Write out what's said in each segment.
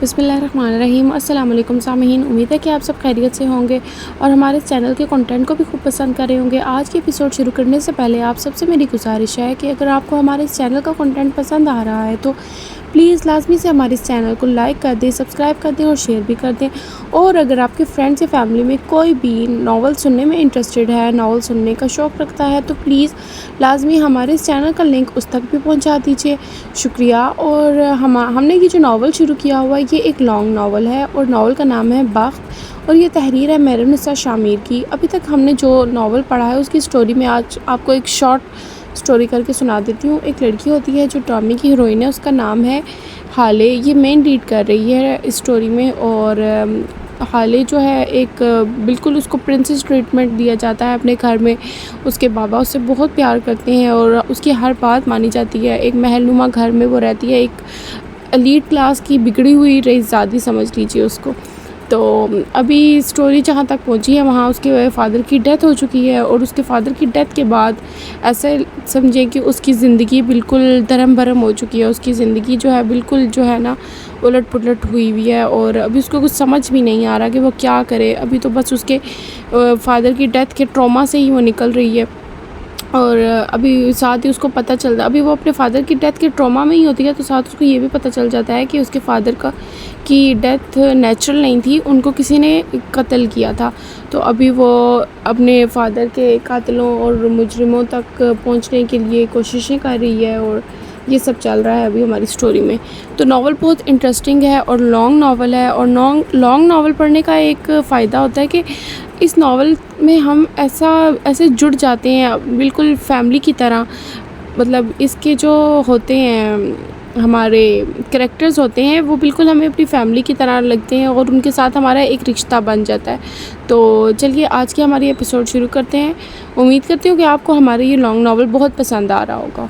بسم اللہ الرحمن الرحیم۔ السلام علیکم سامعین، امید ہے کہ آپ سب خیریت سے ہوں گے اور ہمارے چینل کے کنٹینٹ کو بھی خوب پسند کر رہے ہوں گے۔ آج کی ایپیسوڈ شروع کرنے سے پہلے آپ سب سے میری گزارش ہے کہ اگر آپ کو ہمارے اس چینل کا کنٹینٹ پسند آ رہا ہے تو پلیز لازمی سے ہمارے اس چینل کو لائک کر دیں، سبسکرائب کر دیں اور شیئر بھی کر دیں۔ اور اگر آپ کے فرینڈس یا فیملی میں کوئی بھی ناول سننے میں انٹرسٹڈ ہے، ناول سننے کا شوق رکھتا ہے تو پلیز لازمی ہمارے اس چینل کا لنک اس تک بھی پہنچا دیجیے۔ شکریہ۔ اور ہم نے یہ جو ناول شروع کیا ہوا ہے یہ ایک لانگ ناول ہے اور ناول کا نام ہے بخت، اور یہ تحریر ہے مریم شامیر کی۔ ابھی تک ہم نے جو ناول پڑھا ہے اس کی سٹوری میں آج آپ کو ایک شارٹ سٹوری کر کے سنا دیتی ہوں۔ ایک لڑکی ہوتی ہے جو ڈرامے کی ہیروئن ہے، اس کا نام ہے حالے۔ یہ مین لیڈ کر رہی ہے اس سٹوری میں، اور حالے جو ہے ایک بالکل اس کو پرنسس ٹریٹمنٹ دیا جاتا ہے اپنے گھر میں۔ اس کے بابا اس سے بہت پیار کرتے ہیں اور اس کی ہر بات مانی جاتی ہے۔ ایک محل نما گھر میں وہ رہتی ہے، ایک ایلیٹ کلاس کی بگڑی ہوئی رئیسزادی سمجھ لیجیے اس کو۔ تو ابھی سٹوری جہاں تک پہنچی ہے وہاں اس کے فادر کی ڈیتھ ہو چکی ہے، اور اس کے فادر کی ڈیتھ کے بعد ایسے سمجھیں کہ اس کی زندگی بالکل درم برم ہو چکی ہے۔ اس کی زندگی جو ہے بالکل جو ہے نا الٹ پلٹ ہوئی ہوئی ہے، اور ابھی اس کو کچھ سمجھ بھی نہیں آ رہا کہ وہ کیا کرے۔ ابھی تو بس اس کے فادر کی ڈیتھ کے ٹراما سے ہی وہ نکل رہی ہے، اور ابھی ساتھ ہی اس کو پتہ چلتا ہے، ابھی وہ اپنے فادر کی ڈیتھ کے ٹراما میں ہی ہوتی ہے، تو ساتھ اس کو یہ بھی پتہ چل جاتا ہے کہ اس کے فادر کی ڈیتھ نیچرل نہیں تھی، ان کو کسی نے قتل کیا تھا۔ تو ابھی وہ اپنے فادر کے قاتلوں اور مجرموں تک پہنچنے کے لیے کوششیں کر رہی ہے، اور یہ سب چل رہا ہے ابھی ہماری سٹوری میں۔ تو ناول بہت انٹرسٹنگ ہے اور لانگ ناول ہے، اور لانگ ناول پڑھنے کا ایک فائدہ ہوتا ہے کہ اس ناول میں ہم ایسے جڑ جاتے ہیں بالکل فیملی کی طرح۔ مطلب اس کے جو ہوتے ہیں ہمارے کریکٹرز ہوتے ہیں وہ بالکل ہمیں اپنی فیملی کی طرح لگتے ہیں، اور ان کے ساتھ ہمارا ایک رشتہ بن جاتا ہے۔ تو چلیے آج کی ہماری ایپیسوڈ شروع کرتے ہیں۔ امید کرتی ہوں کہ آپ کو ہمارے یہ لانگ ناول بہت پسند آ رہا ہوگا۔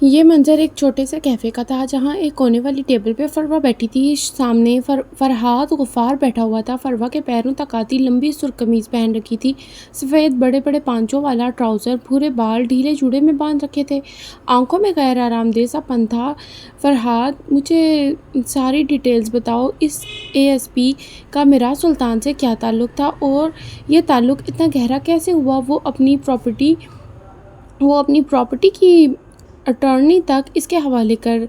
یہ منظر ایک چھوٹے سے کیفے کا تھا جہاں ایک کونے والی ٹیبل پہ فروہ بیٹھی تھی۔ سامنے فرحات غفار بیٹھا ہوا تھا۔ فروہ کے پیروں تک آتی لمبی سرخ قمیض پہن رکھی تھی، سفید بڑے بڑے پانچوں والا ٹراؤزر، بھورے بال ڈھیلے جوڑے میں باندھ رکھے تھے، آنکھوں میں غیر آرام دہ سا پن تھا۔ فرحات، مجھے ساری ڈیٹیلز بتاؤ، اس ASP کا میراث سلطان سے کیا تعلق تھا، اور یہ تعلق اتنا گہرا کیسے ہوا؟ وہ اپنی پراپرٹی کی اٹارنی تک اس کے حوالے کر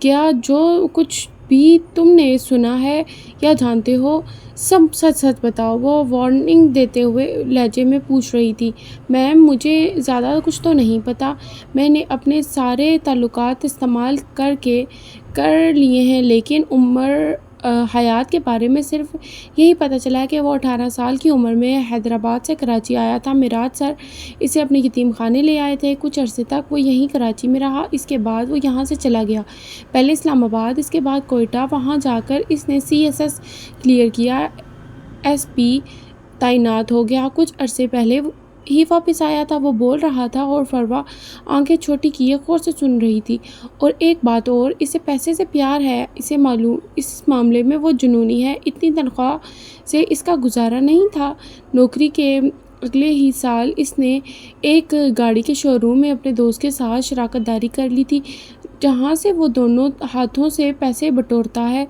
گیا۔ جو کچھ بھی تم نے سنا ہے یا جانتے ہو سب سچ سچ بتاؤ، وہ وارننگ دیتے ہوئے لہجے میں پوچھ رہی تھی۔ میم، مجھے زیادہ کچھ تو نہیں پتہ، میں نے اپنے سارے تعلقات استعمال کر لیے ہیں، لیکن عمر حیات کے بارے میں صرف یہی پتہ چلا کہ وہ 18 سال کی عمر میں حیدرآباد سے کراچی آیا تھا۔ میراج سر اسے اپنے یتیم خانے لے آئے تھے، کچھ عرصے تک وہ یہیں کراچی میں رہا، اس کے بعد وہ یہاں سے چلا گیا، پہلے اسلام آباد، اس کے بعد کوئٹہ۔ وہاں جا کر اس نے CSS کلیئر کیا، SP تعینات ہو گیا، کچھ عرصے پہلے ہی واپس آیا تھا۔ وہ بول رہا تھا اور فروہ آنکھیں چھوٹی کیے غور سے سن رہی تھی۔ اور ایک بات اور، اسے پیسے سے پیار ہے، اسے معلوم اس معاملے میں وہ جنونی ہے، اتنی تنخواہ سے اس کا گزارا نہیں تھا۔ نوکری کے اگلے ہی سال اس نے ایک گاڑی کے شو روم میں اپنے دوست کے ساتھ شراکت داری کر لی تھی، جہاں سے وہ دونوں ہاتھوں سے پیسے بٹورتا ہے۔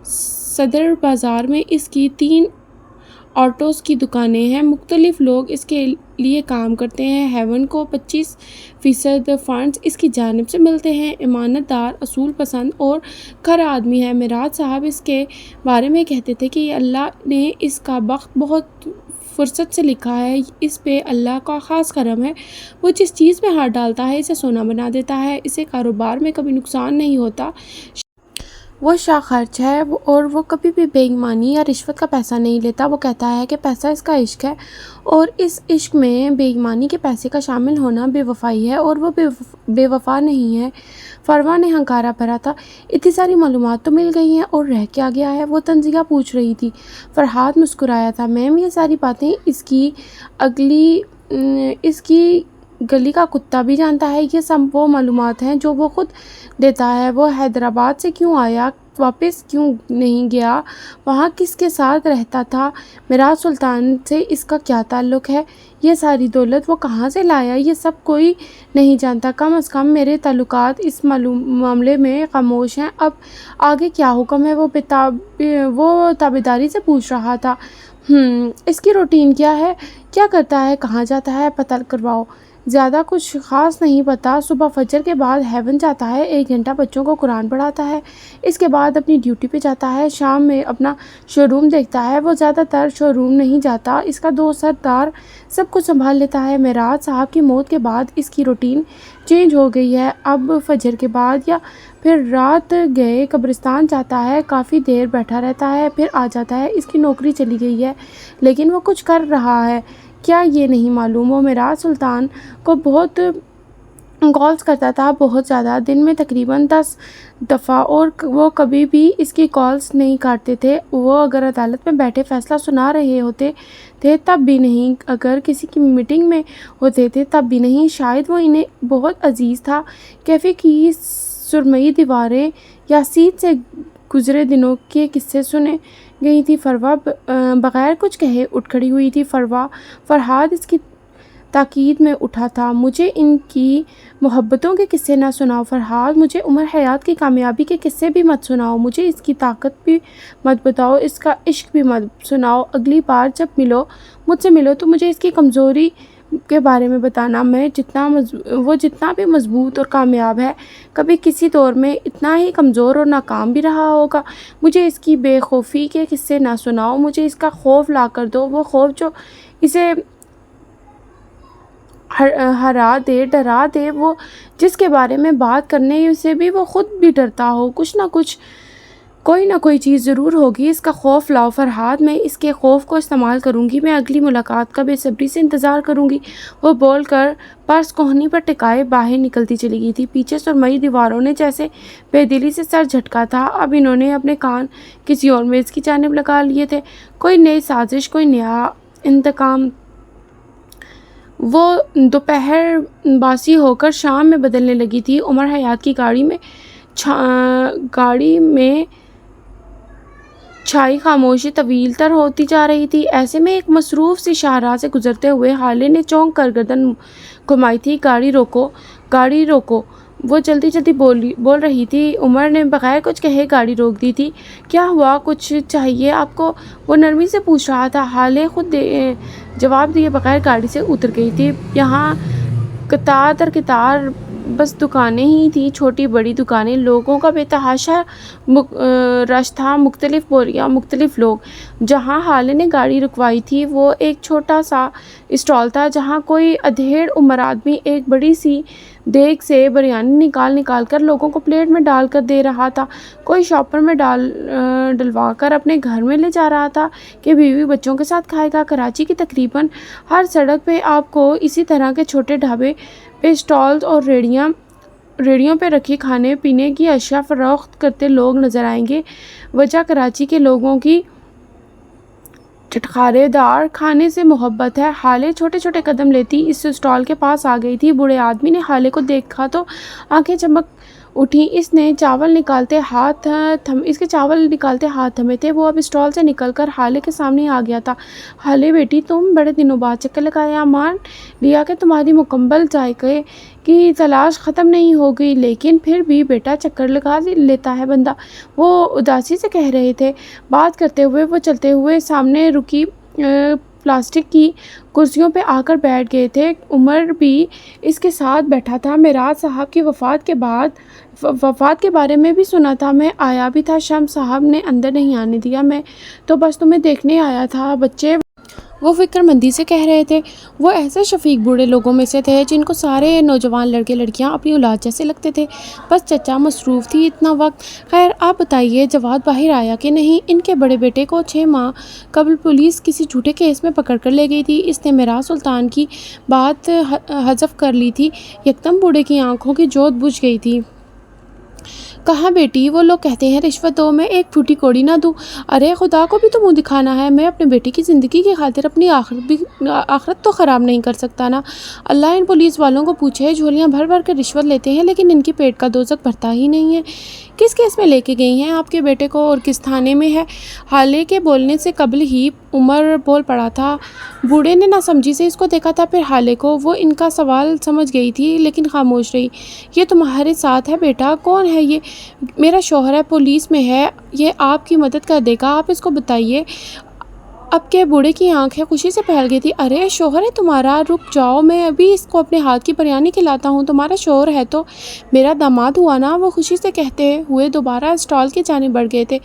صدر بازار میں اس کی 3 آٹوز کی دکانیں ہیں، مختلف لوگ اس کے لیے کام کرتے ہیں۔ ہیون کو 25% فنڈز اس کی جانب سے ملتے ہیں۔ امانت دار، اصول پسند اور کھرا آدمی ہے۔ میراج صاحب اس کے بارے میں کہتے تھے کہ اللہ نے اس کا بخت بہت فرصت سے لکھا ہے، اس پہ اللہ کا خاص کرم ہے، وہ جس چیز میں ہاتھ ڈالتا ہے اسے سونا بنا دیتا ہے، اسے کاروبار میں کبھی نقصان نہیں ہوتا، وہ شاہ خرچ ہے، اور وہ کبھی بھی بے ایمانی یا رشوت کا پیسہ نہیں لیتا۔ وہ کہتا ہے کہ پیسہ اس کا عشق ہے، اور اس عشق میں بے ایمانی کے پیسے کا شامل ہونا بے وفائی ہے، اور وہ بے وفا نہیں ہے۔ فروہ نے ہنکارا بھرا تھا، اتنی ساری معلومات تو مل گئی ہیں، اور رہ کیا گیا ہے؟ وہ تنزیہ پوچھ رہی تھی۔ فرحات مسکرایا تھا، میم یہ ساری باتیں اس کی گلی کا کتا بھی جانتا ہے، یہ سب وہ معلومات ہیں جو وہ خود دیتا ہے۔ وہ حیدرآباد سے کیوں آیا؟ واپس کیوں نہیں گیا؟ وہاں کس کے ساتھ رہتا تھا؟ میراث سلطان سے اس کا کیا تعلق ہے؟ یہ ساری دولت وہ کہاں سے لایا؟ یہ سب کوئی نہیں جانتا۔ کم از کم میرے تعلقات اس معاملے میں خاموش ہیں۔ اب آگے کیا حکم ہے؟ وہ تابعداری سے پوچھ رہا تھا۔ اس کی روٹین کیا ہے؟ کیا کرتا ہے؟ کہاں جاتا ہے؟ پتہ کرواؤ۔ زیادہ کچھ خاص نہیں پتا۔ صبح فجر کے بعد ہیون جاتا ہے، 1 گھنٹہ بچوں کو قرآن پڑھاتا ہے، اس کے بعد اپنی ڈیوٹی پہ جاتا ہے، شام میں اپنا شو روم دیکھتا ہے۔ وہ زیادہ تر شو روم نہیں جاتا، اس کا دوست سردار سب کچھ سنبھال لیتا ہے۔ میراث صاحب کی موت کے بعد اس کی روٹین چینج ہو گئی ہے۔ اب فجر کے بعد یا پھر رات گئے قبرستان جاتا ہے، کافی دیر بیٹھا رہتا ہے، پھر آ جاتا ہے۔ اس کی نوکری چلی گئی ہے لیکن وہ کچھ کر رہا ہے۔ کیا یہ نہیں معلوم؟ وہ میراث سلطان کو بہت کالز کرتا تھا، بہت زیادہ، دن میں تقریباً 10 دفعہ، اور وہ کبھی بھی اس کی کالز نہیں کاٹتے تھے۔ وہ اگر عدالت میں بیٹھے فیصلہ سنا رہے ہوتے تھے تب بھی نہیں، اگر کسی کی میٹنگ میں ہوتے تھے تب بھی نہیں۔ شاید وہ انہیں بہت عزیز تھا۔ کیفے کی سرمئی دیواریں یاسین سے گزرے دنوں کے قصے سنے گئی تھی۔ فروا بغیر کچھ کہے اٹھ کھڑی ہوئی تھی۔ فرحاد اس کی تاکید میں اٹھا تھا۔ مجھے ان کی محبتوں کے قصے نہ سناؤ فرحاد، مجھے عمر حیات کی کامیابی کے قصے بھی مت سناؤ، مجھے اس کی طاقت بھی مت بتاؤ، اس کا عشق بھی مت سناؤ۔ اگلی بار جب مجھ سے ملو تو مجھے اس کی کمزوری کے بارے میں بتانا۔ وہ جتنا بھی مضبوط اور کامیاب ہے، کبھی کسی دور میں اتنا ہی کمزور اور ناکام بھی رہا ہوگا۔ مجھے اس کی بے خوفی کے قصے نہ سناؤ، مجھے اس کا خوف لا کر دو، وہ خوف جو اسے ہرا دے، ڈرا دے، وہ جس کے بارے میں بات کرنے سے بھی وہ خود بھی ڈرتا ہو۔ کوئی نہ کوئی چیز ضرور ہوگی۔ اس کا خوف لاؤ فرحاد، میں اس کے خوف کو استعمال کروں گی، میں اگلی ملاقات کا بے صبری سے انتظار کروں گی۔ وہ بول کر پرس کوہنی پر ٹکائے باہر نکلتی چلی گئی تھی۔ پیچھے سرمئی دیواروں نے جیسے بے دلی سے سر جھٹکا تھا۔ اب انہوں نے اپنے کان کسی اور میز کی جانب لگا لیے تھے۔ کوئی نئی سازش، کوئی نیا انتقام۔ وہ دوپہر باسی ہو کر شام میں بدلنے لگی تھی۔ عمر حیات کی گاڑی میں چھائی خاموشی طویل تر ہوتی جا رہی تھی۔ ایسے میں ایک مصروف سی شاہراہ سے گزرتے ہوئے حالے نے چونک کر گردن گھمائی تھی۔ گاڑی روکو، وہ جلدی بول رہی تھی۔ عمر نے بغیر کچھ کہے گاڑی روک دی تھی۔ کیا ہوا؟ کچھ چاہیے آپ کو؟ وہ نرمی سے پوچھ رہا تھا۔ حالے خود جواب دیے بغیر گاڑی سے اتر گئی تھی۔ یہاں قطار در قطار بس دکانیں ہی تھیں، چھوٹی بڑی دکانیں، لوگوں کا بے تحاشا رش تھا، مختلف بولیاں، مختلف لوگ۔ جہاں حالے نے گاڑی رکوائی تھی وہ ایک چھوٹا سا اسٹال تھا جہاں کوئی ادھیڑ عمر آدمی ایک بڑی سی دیگ سے بریانی نکال کر لوگوں کو پلیٹ میں ڈال کر دے رہا تھا۔ کوئی شاپر میں ڈلوا کر اپنے گھر میں لے جا رہا تھا کہ بیوی بچوں کے ساتھ کھائے گا۔ کراچی کی تقریباً ہر سڑک پہ آپ کو اسی طرح کے چھوٹے ڈھابے پہ اسٹالز اور ریڑھیوں پہ رکھی کھانے پینے کی اشیاء فروخت کرتے لوگ نظر آئیں گے۔ وجہ کراچی کے لوگوں کی چٹخارے دار کھانے سے محبت ہے۔ حالے چھوٹے چھوٹے قدم لیتی اس اسٹال کے پاس آ گئی تھی۔ بوڑھے آدمی نے حالے کو دیکھا تو آنکھیں چمک اٹھیں۔ اس کے چاول نکالتے ہاتھ تھمے تھے۔ وہ اب اسٹال سے نکل کر حالے کے سامنے آ گیا تھا۔ حالے بیٹی، تم بڑے دنوں بعد چکر لگایا، مان لیا کہ تمہاری مکمل ذائقے کی تلاش ختم نہیں ہو گئی، لیکن پھر بھی بیٹا چکر لگا لیتا ہے بندہ، وہ اداسی سے کہہ رہے تھے۔ بات کرتے ہوئے وہ چلتے ہوئے سامنے رکی پلاسٹک کی کرسیوں پہ آ کر بیٹھ گئے تھے۔ عمر بھی اس کے ساتھ بیٹھا تھا۔ میراث صاحب کی وفات کے بارے میں بھی سنا تھا، میں آیا بھی تھا، شمس صاحب نے اندر نہیں آنے دیا، میں تو بس تمہیں دیکھنے آیا تھا بچے، وہ فکر مندی سے کہہ رہے تھے۔ وہ ایسے شفیق بوڑھے لوگوں میں سے تھے جن کو سارے نوجوان لڑکے لڑکیاں اپنی اولاد جیسے لگتے تھے۔ بس چچا مصروف تھی اتنا وقت۔ خیر آپ بتائیے، جواد باہر آیا کہ نہیں؟ ان کے بڑے بیٹے کو 6 ماہ قبل پولیس کسی جھوٹے کیس میں پکڑ کر لے گئی تھی۔ اس نے میراث سلطان کی بات حذف کر لی تھی۔ یکدم بوڑھے کی آنکھوں کی جوت بجھ گئی تھی۔ کہاں بیٹی، وہ لوگ کہتے ہیں رشوت دو، میں ایک پھوٹی کوڑی نہ دوں۔ ارے خدا کو بھی تو منہ دکھانا ہے، میں اپنے بیٹی کی زندگی کی خاطر اپنی آخرت تو خراب نہیں کر سکتا نا۔ اللہ ان پولیس والوں کو پوچھے، جھولیاں بھر بھر کے رشوت لیتے ہیں لیکن ان کی پیٹ کا دوزخ بھرتا ہی نہیں ہے۔ کس کیس میں لے کے گئی ہیں آپ کے بیٹے کو اور کس تھانے میں ہے؟ حالے کے بولنے سے قبل ہی عمر بول پڑا تھا۔ بوڑھے نے ناسمجھی سے اس کو دیکھا تھا، پھر حالے کو۔ وہ ان کا سوال سمجھ گئی تھی لیکن خاموش رہی۔ یہ تمہارے ساتھ ہے بیٹا؟ کون ہے یہ؟ میرا شوہر ہے، پولیس میں ہے، یہ آپ کی مدد کر دے گا، آپ اس کو بتائیے۔ اب کے بوڑھے کی آنکھیں خوشی سے پھیل گئی تھی۔ ارے شوہر ہے تمہارا، رک جاؤ، میں ابھی اس کو اپنے ہاتھ کی بریانی کھلاتا ہوں۔ تمہارا شوہر ہے تو میرا داماد ہوا نا، وہ خوشی سے کہتے ہوئے دوبارہ اسٹال کی جانب بڑھ گئے تھے۔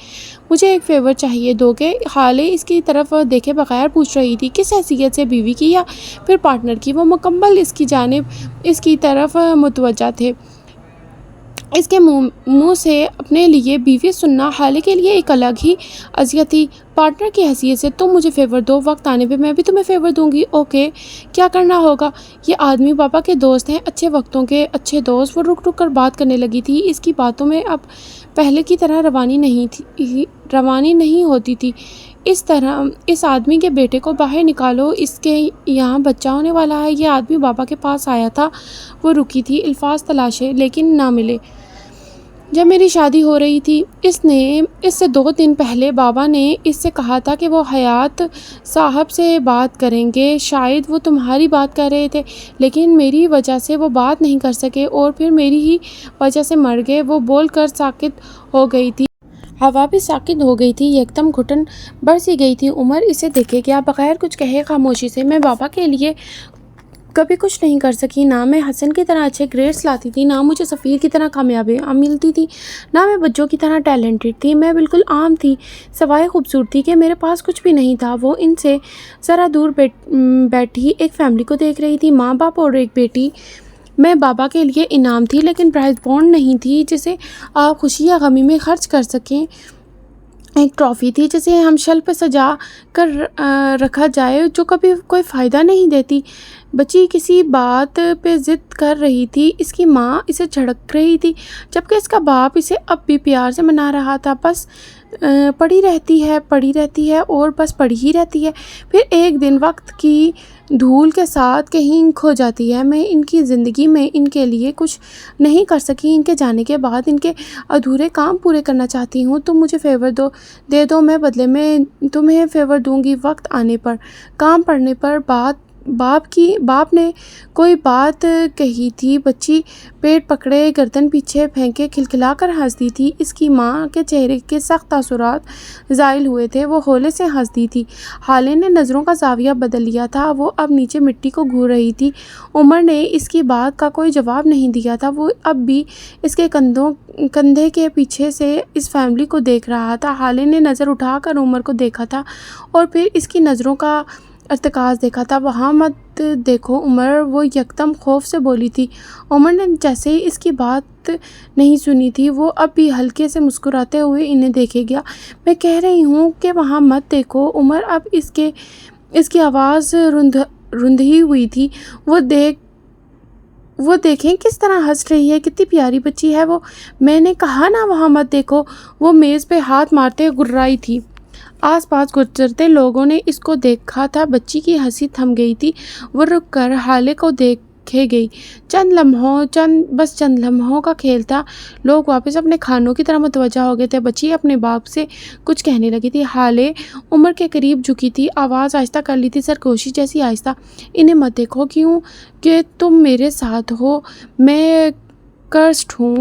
مجھے ایک فیور چاہیے، دو گے؟ حالے اس کی طرف دیکھے بغیر پوچھ رہی تھی۔ کس حیثیت سے، بیوی کی یا پھر پارٹنر کی؟ وہ مکمل اس کی جانب، اس کی طرف متوجہ تھے۔ اس کے منہ سے اپنے لیے بیوی سننا حالے کے لیے ایک الگ ہی اذیت تھی۔ پارٹنر کی حیثیت سے تم مجھے فیور دو، وقت آنے پہ میں بھی تمہیں فیور دوں گی۔ اوکے، کیا کرنا ہوگا؟ یہ آدمی بابا کے دوست ہیں، اچھے وقتوں کے اچھے دوست۔ وہ رک رک کر بات کرنے لگی تھی۔ اس کی باتوں میں اب پہلے کی طرح روانی نہیں ہوتی تھی۔ اس آدمی کے بیٹے کو باہر نکالو، اس کے یہاں بچہ ہونے والا ہے۔ یہ آدمی بابا کے پاس آیا تھا۔ وہ رکی تھی، الفاظ تلاشے لیکن نہ ملے۔ جب میری شادی ہو رہی تھی، اس سے 2 دن پہلے بابا نے اس سے کہا تھا کہ وہ حیات صاحب سے بات کریں گے۔ شاید وہ تمہاری بات کر رہے تھے لیکن میری وجہ سے وہ بات نہیں کر سکے اور پھر میری ہی وجہ سے مر گئے۔ وہ بول کر ساکت ہو گئی تھی۔ ہوا بھی ساکت ہو گئی تھی، یکدم گھٹن بڑھ سی گئی تھی۔ عمر اسے دیکھے گیا بغیر کچھ کہے خاموشی سے۔ میں بابا کے لیے کبھی کچھ نہیں کر سکی، نہ میں حسن کی طرح اچھے گریڈز لاتی تھی، نہ مجھے سفیر کی طرح کامیابیاں ملتی تھی، نہ میں بچوں کی طرح ٹیلنٹڈ تھی۔ میں بالکل عام تھی، سوائے خوبصورتی کے میرے پاس کچھ بھی نہیں تھا۔ وہ ان سے ذرا دور بیٹھی ایک فیملی کو دیکھ رہی تھی، ماں باپ اور ایک بیٹی۔ میں بابا کے لیے انعام تھی لیکن پرائز بانڈ نہیں تھی جسے آپ خوشی یا غمی میں خرچ کر سکیں۔ ایک ٹرافی تھی جسے ہم شل پہ سجا کر رکھا جائے، جو کبھی کوئی فائدہ نہیں دیتی۔ بچی کسی بات پہ ضد کر رہی تھی، اس کی ماں اسے جھڑک رہی تھی جبکہ اس کا باپ اسے اب بھی پیار سے منا رہا تھا۔ بس پڑی رہتی ہے اور بس پڑی ہی رہتی ہے، پھر ایک دن وقت کی دھول کے ساتھ کہیں کھو جاتی ہے۔ میں ان کی زندگی میں ان کے لیے کچھ نہیں کر سکی۔ ان کے جانے کے بعد ان کے ادھورے کام پورے کرنا چاہتی ہوں۔ تم مجھے فیور دے دو، میں بدلے میں تمہیں فیور دوں گی۔ وقت آنے پر، کام پڑنے پر۔ باپ نے کوئی بات کہی تھی۔ بچی پیٹ پکڑے گردن پیچھے پھینکے کھلکھلا کر ہنستی تھی۔ اس کی ماں کے چہرے کے سخت تاثرات زائل ہوئے تھے، وہ ہولے سے ہنستی تھی۔ حالے نے نظروں کا زاویہ بدل لیا تھا، وہ اب نیچے مٹی کو گھور رہی تھی۔ عمر نے اس کی بات کا کوئی جواب نہیں دیا تھا، وہ اب بھی اس کے کندھے کے پیچھے سے اس فیملی کو دیکھ رہا تھا۔ حالے نے نظر اٹھا کر عمر کو دیکھا تھا اور پھر اس کی نظروں کا ارتکاز دیکھا تھا۔ وہاں مت دیکھو عمر، وہ یکدم خوف سے بولی تھی۔ عمر نے جیسے ہی اس کی بات نہیں سنی تھی، وہ اب بھی ہلکے سے مسکراتے ہوئے انہیں دیکھے گیا۔ میں کہہ رہی ہوں کہ وہاں مت دیکھو عمر۔ اب اس کی آواز رندھی ہوئی تھی۔ وہ دیکھیں کس طرح ہنس رہی ہے، کتنی پیاری بچی ہے وہ۔ میں نے کہا نا وہاں مت دیکھو۔ وہ میز پہ ہاتھ مارتے گررائی تھی۔ آس پاس گزرتے لوگوں نے اس کو دیکھا تھا۔ بچی کی ہنسی تھم گئی تھی، وہ رک کر حالے کو دیکھے گئی۔ چند لمحوں کا کھیل تھا۔ لوگ واپس اپنے کھانوں کی طرف متوجہ ہو گئے تھے۔ بچی اپنے باپ سے کچھ کہنے لگی تھی۔ حالے عمر کے قریب جھکی تھی، آواز آہستہ کر لی تھی، سرگوشی جیسی آہستہ۔ انہیں مت دیکھو، کیوں کہ تم میرے ساتھ ہو۔ میں کرسڈ ہوں۔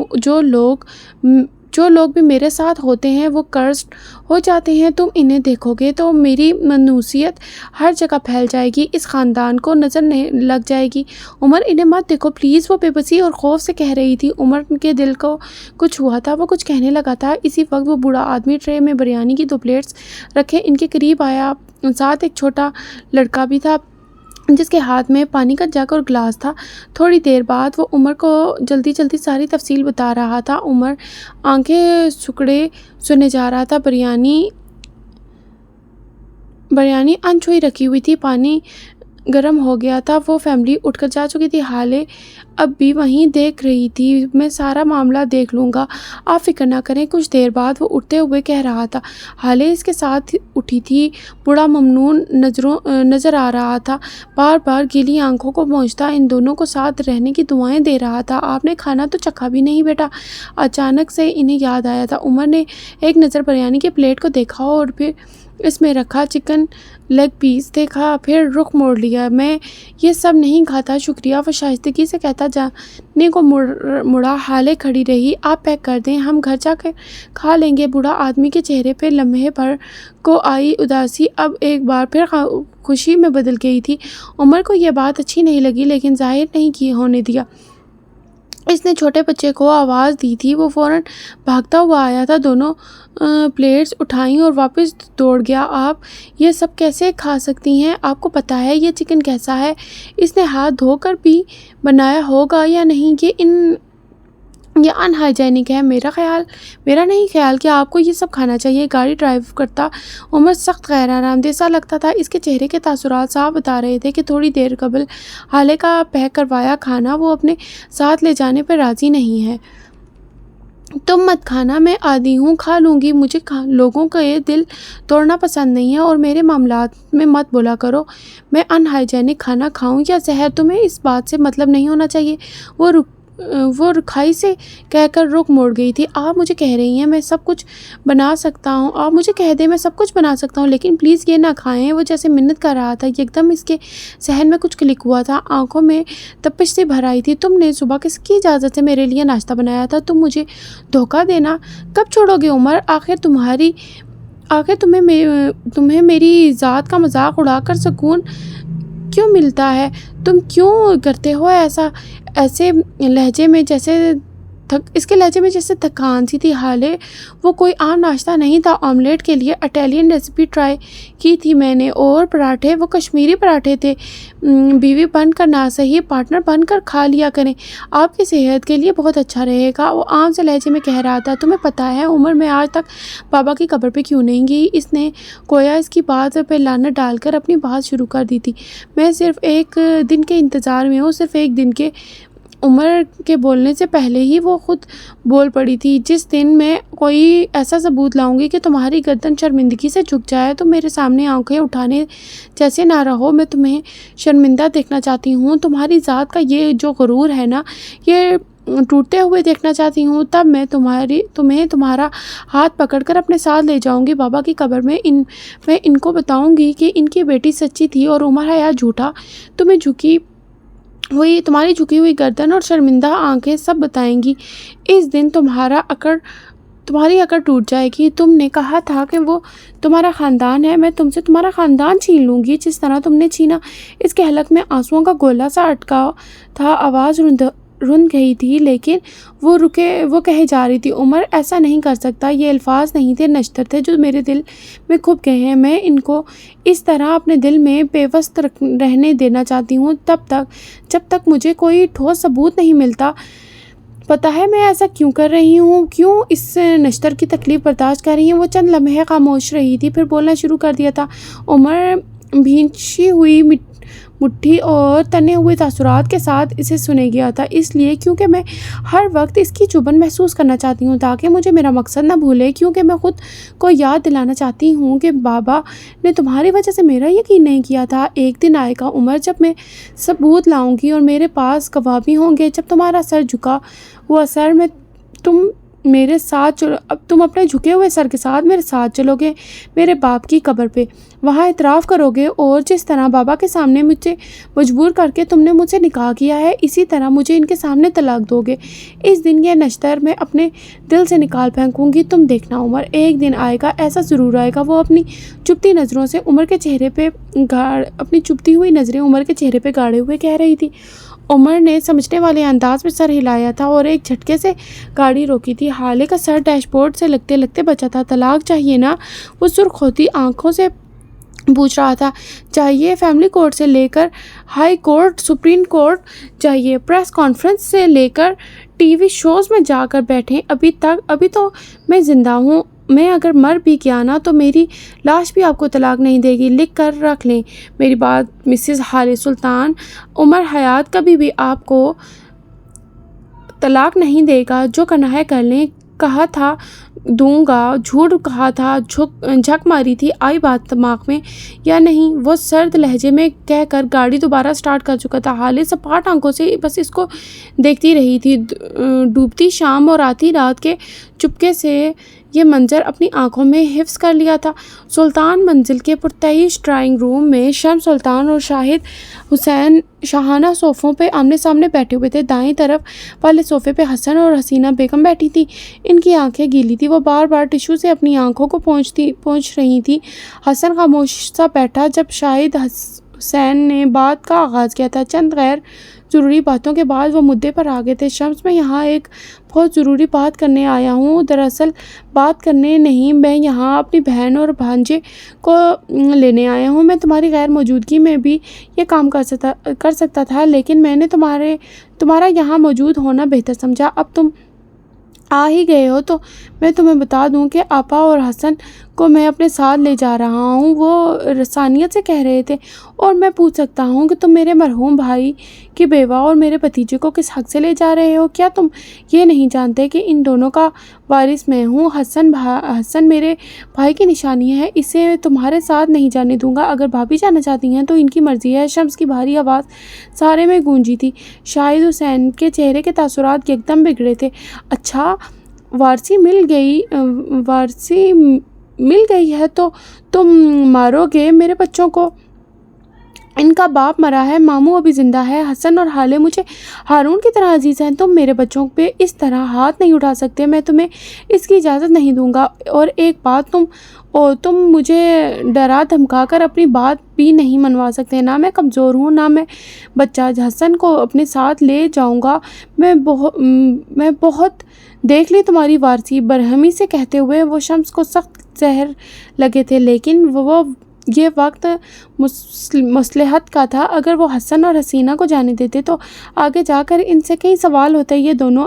جو لوگ بھی میرے ساتھ ہوتے ہیں وہ کرسڈ ہو جاتے ہیں۔ تم انہیں دیکھو گے تو میری منحوسیت ہر جگہ پھیل جائے گی، اس خاندان کو نظر لگ جائے گی۔ عمر انہیں مت دیکھو پلیز، وہ بے بسی اور خوف سے کہہ رہی تھی۔ عمر کے دل کو کچھ ہوا تھا، وہ کچھ کہنے لگا تھا۔ اسی وقت وہ بوڑھا آدمی ٹرے میں بریانی کی 2 پلیٹس رکھے ان کے قریب آیا، ساتھ ایک چھوٹا لڑکا بھی تھا جس کے ہاتھ میں پانی کا جگ اور گلاس تھا۔ تھوڑی دیر بعد وہ عمر کو جلدی ساری تفصیل بتا رہا تھا۔ عمر آنکھیں سکڑے سنے جا رہا تھا۔ بریانی انچھوئی رکھی ہوئی تھی، پانی گرم ہو گیا تھا۔ وہ فیملی اٹھ کر جا چکی تھی۔ حالے اب بھی وہیں دیکھ رہی تھی۔ میں سارا معاملہ دیکھ لوں گا، آپ فکر نہ کریں۔ کچھ دیر بعد وہ اٹھتے ہوئے کہہ رہا تھا۔ حالے اس کے ساتھ اٹھی تھی۔ بوڑھا ممنون نظر آ رہا تھا، بار بار گیلی آنکھوں کو پہنچتا ان دونوں کو ساتھ رہنے کی دعائیں دے رہا تھا۔ آپ نے کھانا تو چکھا بھی نہیں بیٹا؟ اچانک سے انہیں یاد آیا تھا۔ عمر نے ایک نظر بریانی کی پلیٹ کو دیکھا اور پھر اس میں رکھا چکن لیگ پیس دیکھا، پھر رخ موڑ لیا۔ میں یہ سب نہیں کھاتا، شکریہ، وہ شائستگی سے کہتا جانے کو مڑا۔ حالے کھڑی رہی۔ آپ پیک کر دیں، ہم گھر جا کر کھا لیں گے۔ بوڑھا آدمی کے چہرے پہ لمحے بھر کو آئی اداسی اب ایک بار پھر خوشی میں بدل گئی تھی۔ عمر کو یہ بات اچھی نہیں لگی لیکن ظاہر نہیں ہونے دیا۔ اس نے چھوٹے بچے کو آواز دی تھی، وہ فوراً بھاگتا ہوا آیا تھا، دونوں پلیٹس اٹھائیں اور واپس دوڑ گیا۔ آپ یہ سب کیسے کھا سکتی ہیں؟ آپ کو پتہ ہے یہ چکن کیسا ہے؟ اس نے ہاتھ دھو کر بھی بنایا ہوگا یا نہیں؟ یہ ان ہائیجینک ہے۔ میرا نہیں خیال کہ آپ کو یہ سب کھانا چاہیے۔ گاڑی ڈرائیو کرتا عمر سخت غیر آرامدہ سا لگتا تھا۔ اس کے چہرے کے تاثرات صاف بتا رہے تھے کہ تھوڑی دیر قبل حالے کا پیک کروایا کھانا وہ اپنے ساتھ لے جانے پر راضی نہیں ہے۔ تم مت کھانا، میں عادی ہوں، کھا لوں گی۔ مجھے لوگوں کا یہ دل توڑنا پسند نہیں ہے اور میرے معاملات میں مت بولا کرو میں ان ہائیجینک کھانا کھاؤں یا زہر۔ تمہیں اس بات سے مطلب نہیں ہونا چاہیے۔ وہ رکھائی سے کہہ کر رخ موڑ گئی تھی۔ آپ مجھے کہہ رہی ہیں میں سب کچھ بنا سکتا ہوں؟ آپ مجھے کہہ دیں میں سب کچھ بنا سکتا ہوں، لیکن پلیز یہ نہ کھائیں۔ وہ جیسے منت کر رہا تھا۔ یکدم اس کے ذہن میں کچھ کلک ہوا تھا، آنکھوں میں تپش سے بھر آئی تھی۔ تم نے صبح کس کی اجازت سے میرے لیے ناشتہ بنایا تھا؟ تم مجھے دھوکہ دینا کب چھوڑو گے عمر؟ آخر تمہیں میری ذات کا مذاق اڑا کر سکون کیوں ملتا ہے؟ تم کیوں کرتے ہو ایسا؟ ایسے لہجے میں اس کے لہجے میں جیسے تھکان سی تھی۔ حالے وہ کوئی عام ناشتہ نہیں تھا۔ آملیٹ کے لیے اٹیلین ریسیپی ٹرائی کی تھی میں نے، اور پراٹھے وہ کشمیری پراٹھے تھے۔ بیوی بن کر نہ صحیح پارٹنر بن کر کھا لیا کریں، آپ کی صحت کے لیے بہت اچھا رہے گا۔ وہ عام سے لہجے میں کہہ رہا تھا۔ تمہیں پتہ ہے عمر میں آج تک بابا کی قبر پہ کیوں نہیں گئی؟ اس نے گویا اس کی بات پہ لعنت ڈال کر اپنی بات شروع کر دی تھی۔ میں صرف ایک دن کے انتظار میں ہوں، صرف ایک دن کے۔ عمر کے بولنے سے پہلے ہی وہ خود بول پڑی تھی۔ جس دن میں کوئی ایسا ثبوت لاؤں گی کہ تمہاری گردن شرمندگی سے جھک جائے تو میرے سامنے آنکھیں اٹھانے جیسے نہ رہو۔ میں تمہیں شرمندہ دیکھنا چاہتی ہوں، تمہاری ذات کا یہ جو غرور ہے نا، یہ ٹوٹتے ہوئے دیکھنا چاہتی ہوں۔ تب میں تمہیں تمہارا ہاتھ پکڑ کر اپنے ساتھ لے جاؤں گی بابا کی قبر میں۔ میں ان کو بتاؤں گی کہ ان کی بیٹی سچی تھی اور عمر حیات جھوٹا۔ تمہاری جھکی ہوئی گردن اور شرمندہ آنکھیں سب بتائیں گی۔ اس دن تمہاری اکڑ ٹوٹ جائے گی۔ تم نے کہا تھا کہ وہ تمہارا خاندان ہے، میں تم سے تمہارا خاندان چھین لوں گی جس طرح تم نے چھینا۔ اس کے حلق میں آنسوؤں کا گولا سا اٹکا تھا، آواز رند گئی تھی لیکن وہ کہے جا رہی تھی۔ عمر ایسا نہیں کر سکتا۔ یہ الفاظ نہیں تھے، نشتر تھے جو میرے دل میں کھپ گئے ہیں۔ میں ان کو اس طرح اپنے دل میں پیوست رہنے دینا چاہتی ہوں جب تک مجھے کوئی ٹھوس ثبوت نہیں ملتا۔ پتہ ہے میں ایسا کیوں کر رہی ہوں، کیوں اس نشتر کی تکلیف برداشت کر رہی ہوں؟ وہ چند لمحے خاموش رہی تھی، پھر بولنا شروع کر دیا تھا۔ عمر بھینچی ہوئی مٹھی اور تنے ہوئے تاثرات کے ساتھ اسے سنے گیا تھا، اس لیے کیونکہ میں ہر وقت اس کی چبھن محسوس کرنا چاہتی ہوں تاکہ مجھے میرا مقصد نہ بھولے، کیونکہ میں خود کو یاد دلانا چاہتی ہوں کہ بابا نے تمہاری وجہ سے میرا یقین نہیں کیا تھا۔ ایک دن آئے گا عمر جب میں ثبوت لاؤں گی اور میرے پاس گواہ بھی ہوں گے۔ جب تمہارا سر جھکا ہوا سر میں تم اپنے جھکے ہوئے سر کے ساتھ میرے ساتھ چلو گے میرے باپ کی قبر پہ، وہاں اعتراف کرو گے، اور جس طرح بابا کے سامنے مجھے مجبور کر کے تم نے مجھ سے نکاح کیا ہے، اسی طرح مجھے ان کے سامنے طلاق دو گے۔ اس دن یہ نشتر میں اپنے دل سے نکال پھینکوں گی۔ تم دیکھنا عمر، ایک دن آئے گا، ایسا ضرور آئے گا۔ وہ اپنی چبھتی ہوئی نظریں عمر کے چہرے پہ گاڑے ہوئے کہہ رہی تھی۔ عمر نے سمجھنے والے انداز میں سر ہلایا تھا اور ایک جھٹکے سے گاڑی روکی تھی۔ حالے کا سر ڈیش بورڈ سے لگتے لگتے بچا تھا۔ طلاق چاہیے نا؟ وہ سرخ ہوتی آنکھوں سے پوچھ رہا تھا۔ چاہیے، فیملی کورٹ سے لے کر ہائی کورٹ، سپریم کورٹ چاہیے، پریس کانفرنس سے لے کر ٹی وی شوز میں جا کر بیٹھیں۔ ابھی تو میں زندہ ہوں، میں اگر مر بھی گیا نا تو میری لاش بھی آپ کو طلاق نہیں دے گی، لکھ کر رکھ لیں میری بات مسز حال سلطان، عمر حیات کبھی بھی آپ کو طلاق نہیں دے گا، جو کرنا ہے کر لیں، کہا تھا دوں گا، جھوٹ کہا تھا، جھک ماری تھی، آئی بات دماغ میں یا نہیں؟ وہ سرد لہجے میں کہہ کر گاڑی دوبارہ سٹارٹ کر چکا تھا۔ حالے سپاٹ آنکھوں سے بس اس کو دیکھتی رہی تھی۔ ڈوبتی شام اور آتی رات کے چپکے سے یہ منظر اپنی آنکھوں میں حفظ کر لیا تھا۔ سلطان منزل کے پرتعیش ڈرائنگ روم میں شمس سلطان اور شاہد حسین شاہانہ صوفوں پہ آمنے سامنے بیٹھے ہوئے تھے۔ دائیں طرف والے صوفے پہ حسن اور حسینہ بیگم بیٹھی تھی، ان کی آنکھیں گیلی تھی، وہ بار بار ٹشو سے اپنی آنکھوں کو پونچھ رہی تھی۔ حسن خاموش سا بیٹھا۔ جب شاہد حسین نے بات کا آغاز کیا تھا، چند غیر ضروری باتوں کے بعد وہ مدعے پر آ گئے تھے۔ شمس، میں یہاں ایک بہت ضروری بات کرنے آیا ہوں۔ دراصل بات کرنے نہیں، میں یہاں اپنی بہن اور بھانجے کو لینے آیا ہوں۔ میں تمہاری غیر موجودگی میں بھی یہ کام کر سکتا تھا، لیکن میں نے تمہارا یہاں موجود ہونا بہتر سمجھا۔ اب تم آ ہی گئے ہو تو میں تمہیں بتا دوں کہ آپا اور حسن کو میں اپنے ساتھ لے جا رہا ہوں، وہ رسانیت سے کہہ رہے تھے۔ اور میں پوچھ سکتا ہوں کہ تم میرے مرحوم بھائی کی بیوہ اور میرے بھتیجے کو کس حق سے لے جا رہے ہو؟ کیا تم یہ نہیں جانتے کہ ان دونوں کا وارث میں ہوں؟ حسن میرے بھائی کی نشانی ہے، اسے تمہارے ساتھ نہیں جانے دوں گا۔ اگر بھابھی جانا چاہتی ہیں تو ان کی مرضی ہے۔ شمس کی بھاری آواز سارے میں گونجی تھی۔ شاہد حسین کے چہرے کے تاثرات یکدم بگڑے تھے۔ اچھا، وارثی مل گئی ہے تو تم مارو گے میرے بچوں کو؟ ان کا باپ مرا ہے، ماموں ابھی زندہ ہے، حسن اور حالے مجھے ہارون کی طرح عزیز ہیں۔ تم میرے بچوں پہ اس طرح ہاتھ نہیں اٹھا سکتے، میں تمہیں اس کی اجازت نہیں دوں گا۔ اور ایک بات، تم مجھے ڈرا دھمکا کر اپنی بات بھی نہیں منوا سکتے۔ نہ میں کمزور ہوں، نہ میں بچہ۔ حسن کو اپنے ساتھ لے جاؤں گا۔ میں بہت دیکھ لی تمہاری وارثی، برہمی سے کہتے ہوئے وہ شمس کو سخت زہر لگے تھے، لیکن یہ وقت مصلحت کا تھا۔ اگر وہ حسن اور حسینہ کو جانے دیتے تو آگے جا کر ان سے کئی سوال ہوتے۔ یہ دونوں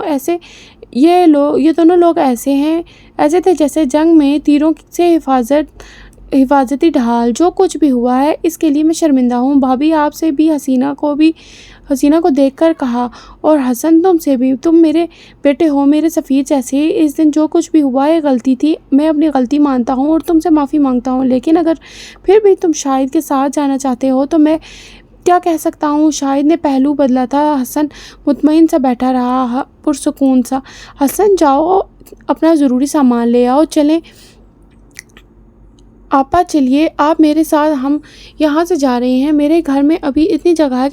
لوگ ایسے تھے جیسے جنگ میں تیروں سے حفاظتی ڈھال۔ جو کچھ بھی ہوا ہے اس کے لیے میں شرمندہ ہوں۔ بھابھی آپ سے بھی حسینہ کو دیکھ کر کہا، اور حسن تم سے بھی، تم میرے بیٹے ہو، میرے سفیر جیسے۔ اس دن جو کچھ بھی ہوا یہ غلطی تھی، میں اپنی غلطی مانتا ہوں اور تم سے معافی مانگتا ہوں، لیکن اگر پھر بھی تم شاہد کے ساتھ جانا چاہتے ہو تو میں کیا کہہ سکتا ہوں؟ شاہد نے پہلو بدلا تھا۔ حسن مطمئن سا بیٹھا رہا، پرسکون سا۔ حسن، جاؤ اپنا ضروری سامان لے آؤ، چلیں آپا، چلیے آپ میرے ساتھ، ہم یہاں سے جا رہے ہیں۔ میرے گھر میں ابھی اتنی جگہ ہے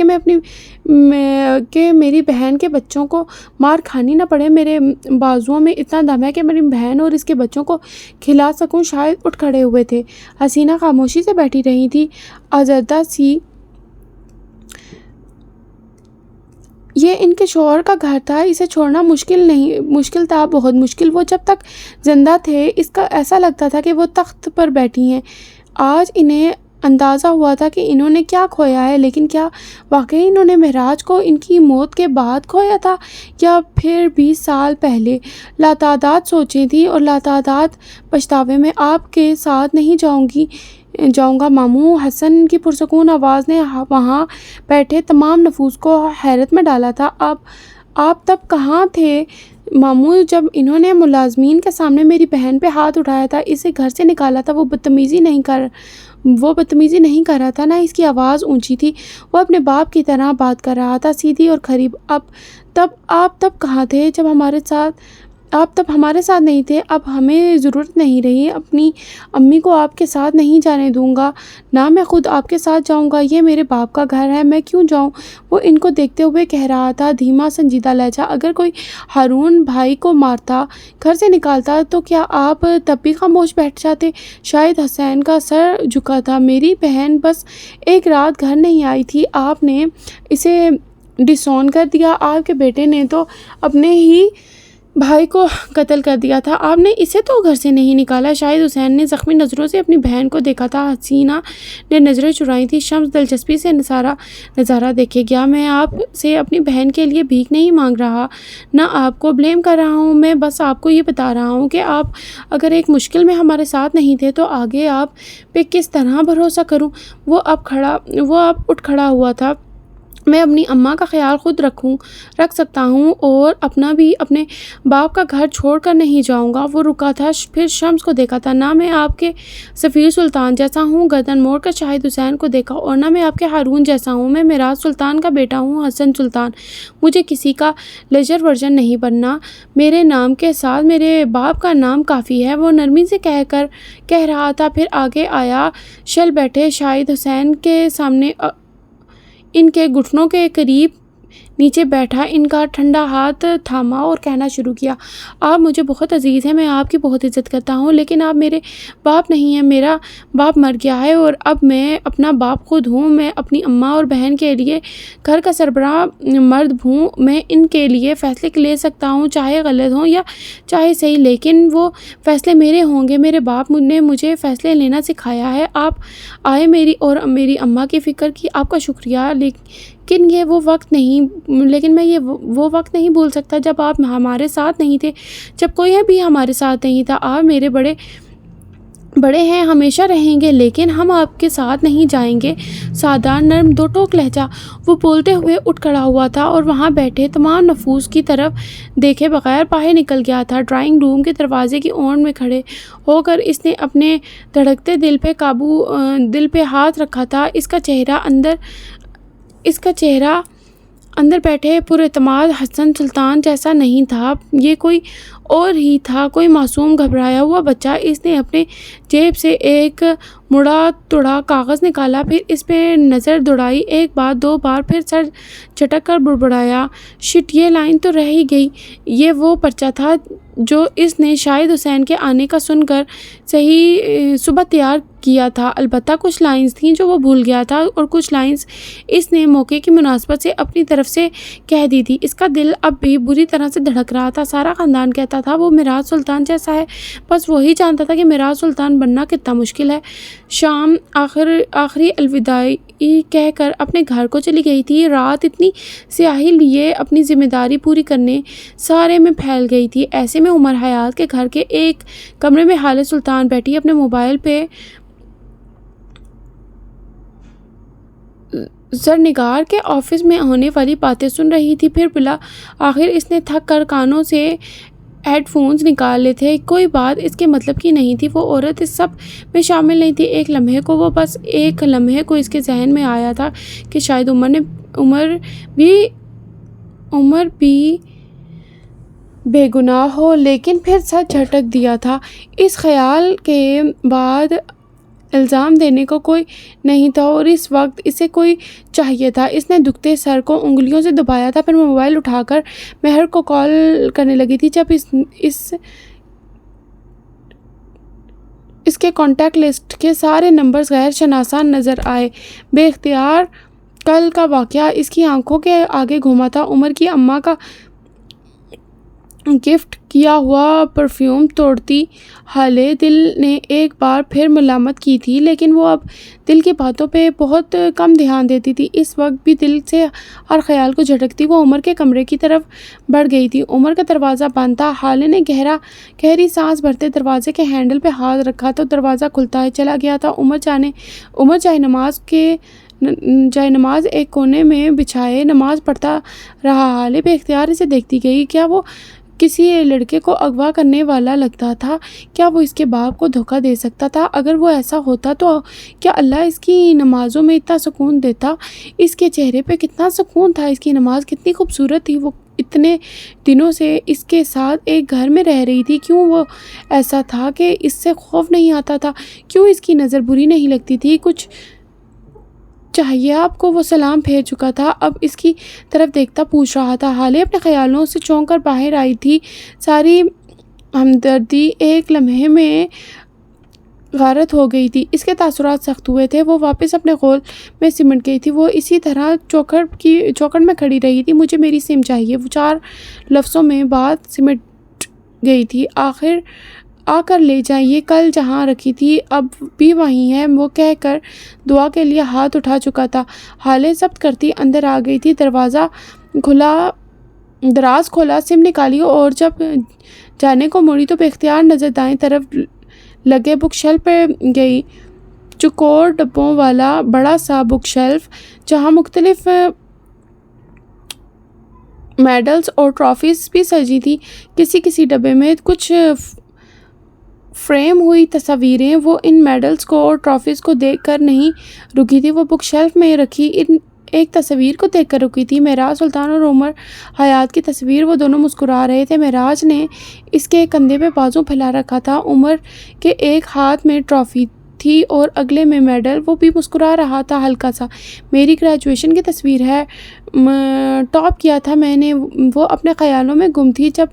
کہ میری بہن کے بچوں کو مار کھانی نہ پڑے۔ میرے بازوؤں میں اتنا دم ہے کہ میری بہن اور اس کے بچوں کو کھلا سکوں۔ شاید اٹھ کھڑے ہوئے تھے۔ حسینہ خاموشی سے بیٹھی رہی تھی، آزردہ سی۔ یہ ان کے شوہر کا گھر تھا، اسے چھوڑنا مشکل تھا، بہت مشکل۔ وہ جب تک زندہ تھے اس کا ایسا لگتا تھا کہ وہ تخت پر بیٹھی ہیں۔ آج انہیں اندازہ ہوا تھا کہ انہوں نے کیا کھویا ہے، لیکن کیا واقعی انہوں نے مہراج کو ان کی موت کے بعد کھویا تھا، یا پھر 20 سال پہلے؟ لاتعداد سوچیں تھیں اور لاتعداد پچھتاوے میں۔ آپ کے ساتھ نہیں جاؤں گا ماموں، حسن کی پرسکون آواز نے وہاں بیٹھے تمام نفوس کو حیرت میں ڈالا تھا۔ آپ تب کہاں تھے ماموں جب انہوں نے ملازمین کے سامنے میری بہن پہ ہاتھ اٹھایا تھا، اسے گھر سے نکالا تھا؟ وہ بدتمیزی نہیں کر رہا تھا، نہ اس کی آواز اونچی تھی، وہ اپنے باپ کی طرح بات کر رہا تھا، سیدھی اور قریب۔ آپ تب کہاں تھے جب آپ تب ہمارے ساتھ نہیں تھے؟ اب ہمیں ضرورت نہیں رہی، اپنی امی کو آپ کے ساتھ نہیں جانے دوں گا، نہ میں خود آپ کے ساتھ جاؤں گا۔ یہ میرے باپ کا گھر ہے، میں کیوں جاؤں؟ وہ ان کو دیکھتے ہوئے کہہ رہا تھا، دھیما سنجیدہ لہجہ۔ اگر کوئی ہارون بھائی کو مارتا، گھر سے نکالتا، تو کیا آپ تب بھی خاموش بیٹھ جاتے؟ شاید حسین کا سر جھکا تھا۔ میری بہن بس ایک رات گھر نہیں آئی تھی، آپ نے اسے ڈسون کر دیا۔ آپ کے بیٹے نے تو اپنے ہی بھائی کو قتل کر دیا تھا، آپ نے اسے تو گھر سے نہیں نکالا۔ شاہد حسین نے زخمی نظروں سے اپنی بہن کو دیکھا تھا۔ حسینہ نے نظریں چرائی تھی۔ شمس دلچسپی سے سارا نظارہ دیکھے گیا۔ میں آپ سے اپنی بہن کے لیے بھیک نہیں مانگ رہا، نہ آپ کو بلیم کر رہا ہوں، میں بس آپ کو یہ بتا رہا ہوں کہ آپ اگر ایک مشکل میں ہمارے ساتھ نہیں تھے تو آگے آپ پہ کس طرح بھروسہ کروں۔ وہ اب اٹھ کھڑا ہوا تھا۔ میں اپنی اماں کا خیال خود رکھ سکتا ہوں اور اپنے باپ کا گھر چھوڑ کر نہیں جاؤں گا۔ وہ رکا تھا، پھر شمس کو دیکھا تھا۔ نہ میں آپ کے سفیر سلطان جیسا ہوں، گردن موڑ کر شاہد حسین کو دیکھا، اور نہ میں آپ کے ہارون جیسا ہوں، میں میراث سلطان کا بیٹا ہوں، حسن سلطان۔ مجھے کسی کا لیجر ورجن نہیں بننا، میرے نام کے ساتھ میرے باپ کا نام کافی ہے۔ وہ نرمی سے کہہ رہا تھا، پھر آگے آیا، شل بیٹھے شاہد حسین کے سامنے ان کے گھٹنوں کے قریب نیچے بیٹھا، ان کا ٹھنڈا ہاتھ تھاما اور کہنا شروع کیا، آپ مجھے بہت عزیز ہیں، میں آپ کی بہت عزت کرتا ہوں، لیکن آپ میرے باپ نہیں ہیں، میرا باپ مر گیا ہے اور اب میں اپنا باپ خود ہوں۔ میں اپنی اماں اور بہن کے لیے گھر کا سربراہ مرد ہوں، میں ان کے لیے فیصلے لے سکتا ہوں، چاہے غلط ہوں یا چاہے صحیح، لیکن وہ فیصلے میرے ہوں گے۔ میرے باپ نے مجھے فیصلے لینا سکھایا ہے۔ آپ آئے میری اور میری اماں کی فکر کی، آپ کا شکریہ، لیکن میں وہ وقت نہیں بھول سکتا جب آپ ہمارے ساتھ نہیں تھے، جب کوئی بھی ہمارے ساتھ نہیں تھا۔ آپ میرے بڑے ہیں، ہمیشہ رہیں گے، لیکن ہم آپ کے ساتھ نہیں جائیں گے۔ سادہ، نرم، دو ٹوک لہجہ۔ وہ بولتے ہوئے اٹھ کھڑا ہوا تھا اور وہاں بیٹھے تمام نفوس کی طرف دیکھے بغیر باہر نکل گیا تھا۔ ڈرائنگ روم کے دروازے کی اونٹ میں کھڑے ہو کر اس نے اپنے دھڑکتے دل پہ ہاتھ رکھا تھا۔ اس کا چہرہ اندر بیٹھے پراعتماد حسن سلطان جیسا نہیں تھا، یہ کوئی اور ہی تھا، کوئی معصوم گھبرایا ہوا بچہ۔ اس نے اپنے جیب سے ایک مڑا توڑا کاغذ نکالا، پھر اس پہ نظر دوڑائی، ایک بار، دو بار، پھر سر جھٹک کر بڑبڑایا، شٹ، یہ لائن تو رہ ہی گئی۔ یہ وہ پرچہ تھا جو اس نے شاہد حسین کے آنے کا سن کر صبح تیار کیا تھا۔ البتہ کچھ لائنز تھیں جو وہ بھول گیا تھا اور کچھ لائنز اس نے موقع کی مناسبت سے اپنی طرف سے کہہ دی تھی۔ اس کا دل اب بھی بری طرح سے دھڑک رہا تھا۔ سارا خاندان کہتا تھا وہ میراث سلطان جیسا ہے، بس وہی جانتا تھا کہ میراث سلطان بننا کتنا مشکل ہے۔ شام آخری الوداعی کہہ کر اپنے گھر کو چلی گئی تھی۔ رات اتنی سیاہی لیے اپنی ذمہ داری پوری کرنے سارے میں پھیل گئی تھی۔ ایسے میں عمر حیات کے گھر کے ایک کمرے میں حالِ سلطان بیٹھی اپنے موبائل پہ زرنگار کے آفس میں ہونے والی باتیں سن رہی تھی۔ پھر بلا آخر اس نے تھک کر کانوں سے ہیڈ فونز نکال لیے تھے۔ کوئی بات اس کے مطلب کی نہیں تھی، وہ عورت اس سب میں شامل نہیں تھی۔ ایک لمحے کو اس کے ذہن میں آیا تھا کہ شاید عمر بھی بے گناہ ہو، لیکن پھر سر جھٹک دیا تھا۔ اس خیال کے بعد الزام دینے کو کوئی نہیں تھا اور اس وقت اسے کوئی چاہیے تھا۔ اس نے دکھتے سر کو انگلیوں سے دبایا تھا، پھر موبائل اٹھا کر مہر کو کال کرنے لگی تھی جب اس کے کانٹیکٹ لسٹ کے سارے نمبرز غیر شناسا نظر آئے۔ بے اختیار کل کا واقعہ اس کی آنکھوں کے آگے گھوما تھا۔ عمر کی اماں کا گفٹ کیا ہوا پرفیوم توڑتی حالے دل نے ایک بار پھر ملامت کی تھی، لیکن وہ اب دل کی باتوں پہ بہت کم دھیان دیتی تھی۔ اس وقت بھی دل سے ہر خیال کو جھٹکتی وہ عمر کے کمرے کی طرف بڑھ گئی تھی۔ عمر کا دروازہ بند تھا۔ حالے نے گہری سانس بھرتے دروازے کے ہینڈل پہ ہاتھ رکھا تو دروازہ کھلتا ہے چلا گیا تھا۔ عمر جائے نماز ایک کونے میں بچھائے نماز پڑھتا رہا۔ حالے بے اختیار اسے دیکھتی گئی۔ کیا وہ کسی لڑکے کو اغوا کرنے والا لگتا تھا؟ کیا وہ اس کے باپ کو دھوکہ دے سکتا تھا؟ اگر وہ ایسا ہوتا تو کیا اللہ اس کی نمازوں میں اتنا سکون دیتا؟ اس کے چہرے پہ کتنا سکون تھا، اس کی نماز کتنی خوبصورت تھی۔ وہ اتنے دنوں سے اس کے ساتھ ایک گھر میں رہ رہی تھی، کیوں وہ ایسا تھا کہ اس سے خوف نہیں آتا تھا؟ کیوں اس کی نظر بری نہیں لگتی تھی؟ کچھ چاہیے آپ کو؟ وہ سلام پھیر چکا تھا، اب اس کی طرف دیکھتا پوچھ رہا تھا۔ حالے اپنے خیالوں سے چونک کر باہر آئی تھی۔ ساری ہمدردی ایک لمحے میں غارت ہو گئی تھی۔ اس کے تاثرات سخت ہوئے تھے۔ وہ واپس اپنے غول میں سمٹ گئی تھی۔ وہ اسی طرح چوکھٹ میں کھڑی رہی تھی۔ مجھے میری سم چاہیے، وہ 4 لفظوں میں بات سمٹ گئی تھی، آخر آ کر لے جائیے، کل جہاں رکھی تھی اب بھی وہیں ہے، وہ کہہ کر دعا کے لیے ہاتھ اٹھا چکا تھا۔ ہالے ضبط کرتی اندر آ گئی تھی، دراز کھولا، سم نکالی اور جب جانے کو مڑی تو بے اختیار نظر دائیں طرف لگے بک شیلف پہ گئی۔ چوکور ڈبوں والا بڑا سا بک شیلف جہاں مختلف میڈلز اور ٹرافیز بھی سجی تھی، کسی ڈبے میں کچھ فریم ہوئی تصاویریں۔ وہ ان میڈلز کو اور ٹرافیز کو دیکھ کر نہیں رکی تھی، وہ بک شیلف میں رکھی ایک تصویر کو دیکھ کر رکی تھی، معراج سلطان اور عمر حیات کی تصویر۔ وہ دونوں مسکرا رہے تھے، معراج نے اس کے کندھے پہ بازو پھیلا رکھا تھا، عمر کے ایک ہاتھ میں ٹرافی تھی اور اگلے میں میڈل، وہ بھی مسکرا رہا تھا ہلکا سا۔ میری گریجویشن کی تصویر ہے، ٹاپ کیا تھا میں نے۔ وہ اپنے خیالوں میں گم تھی جب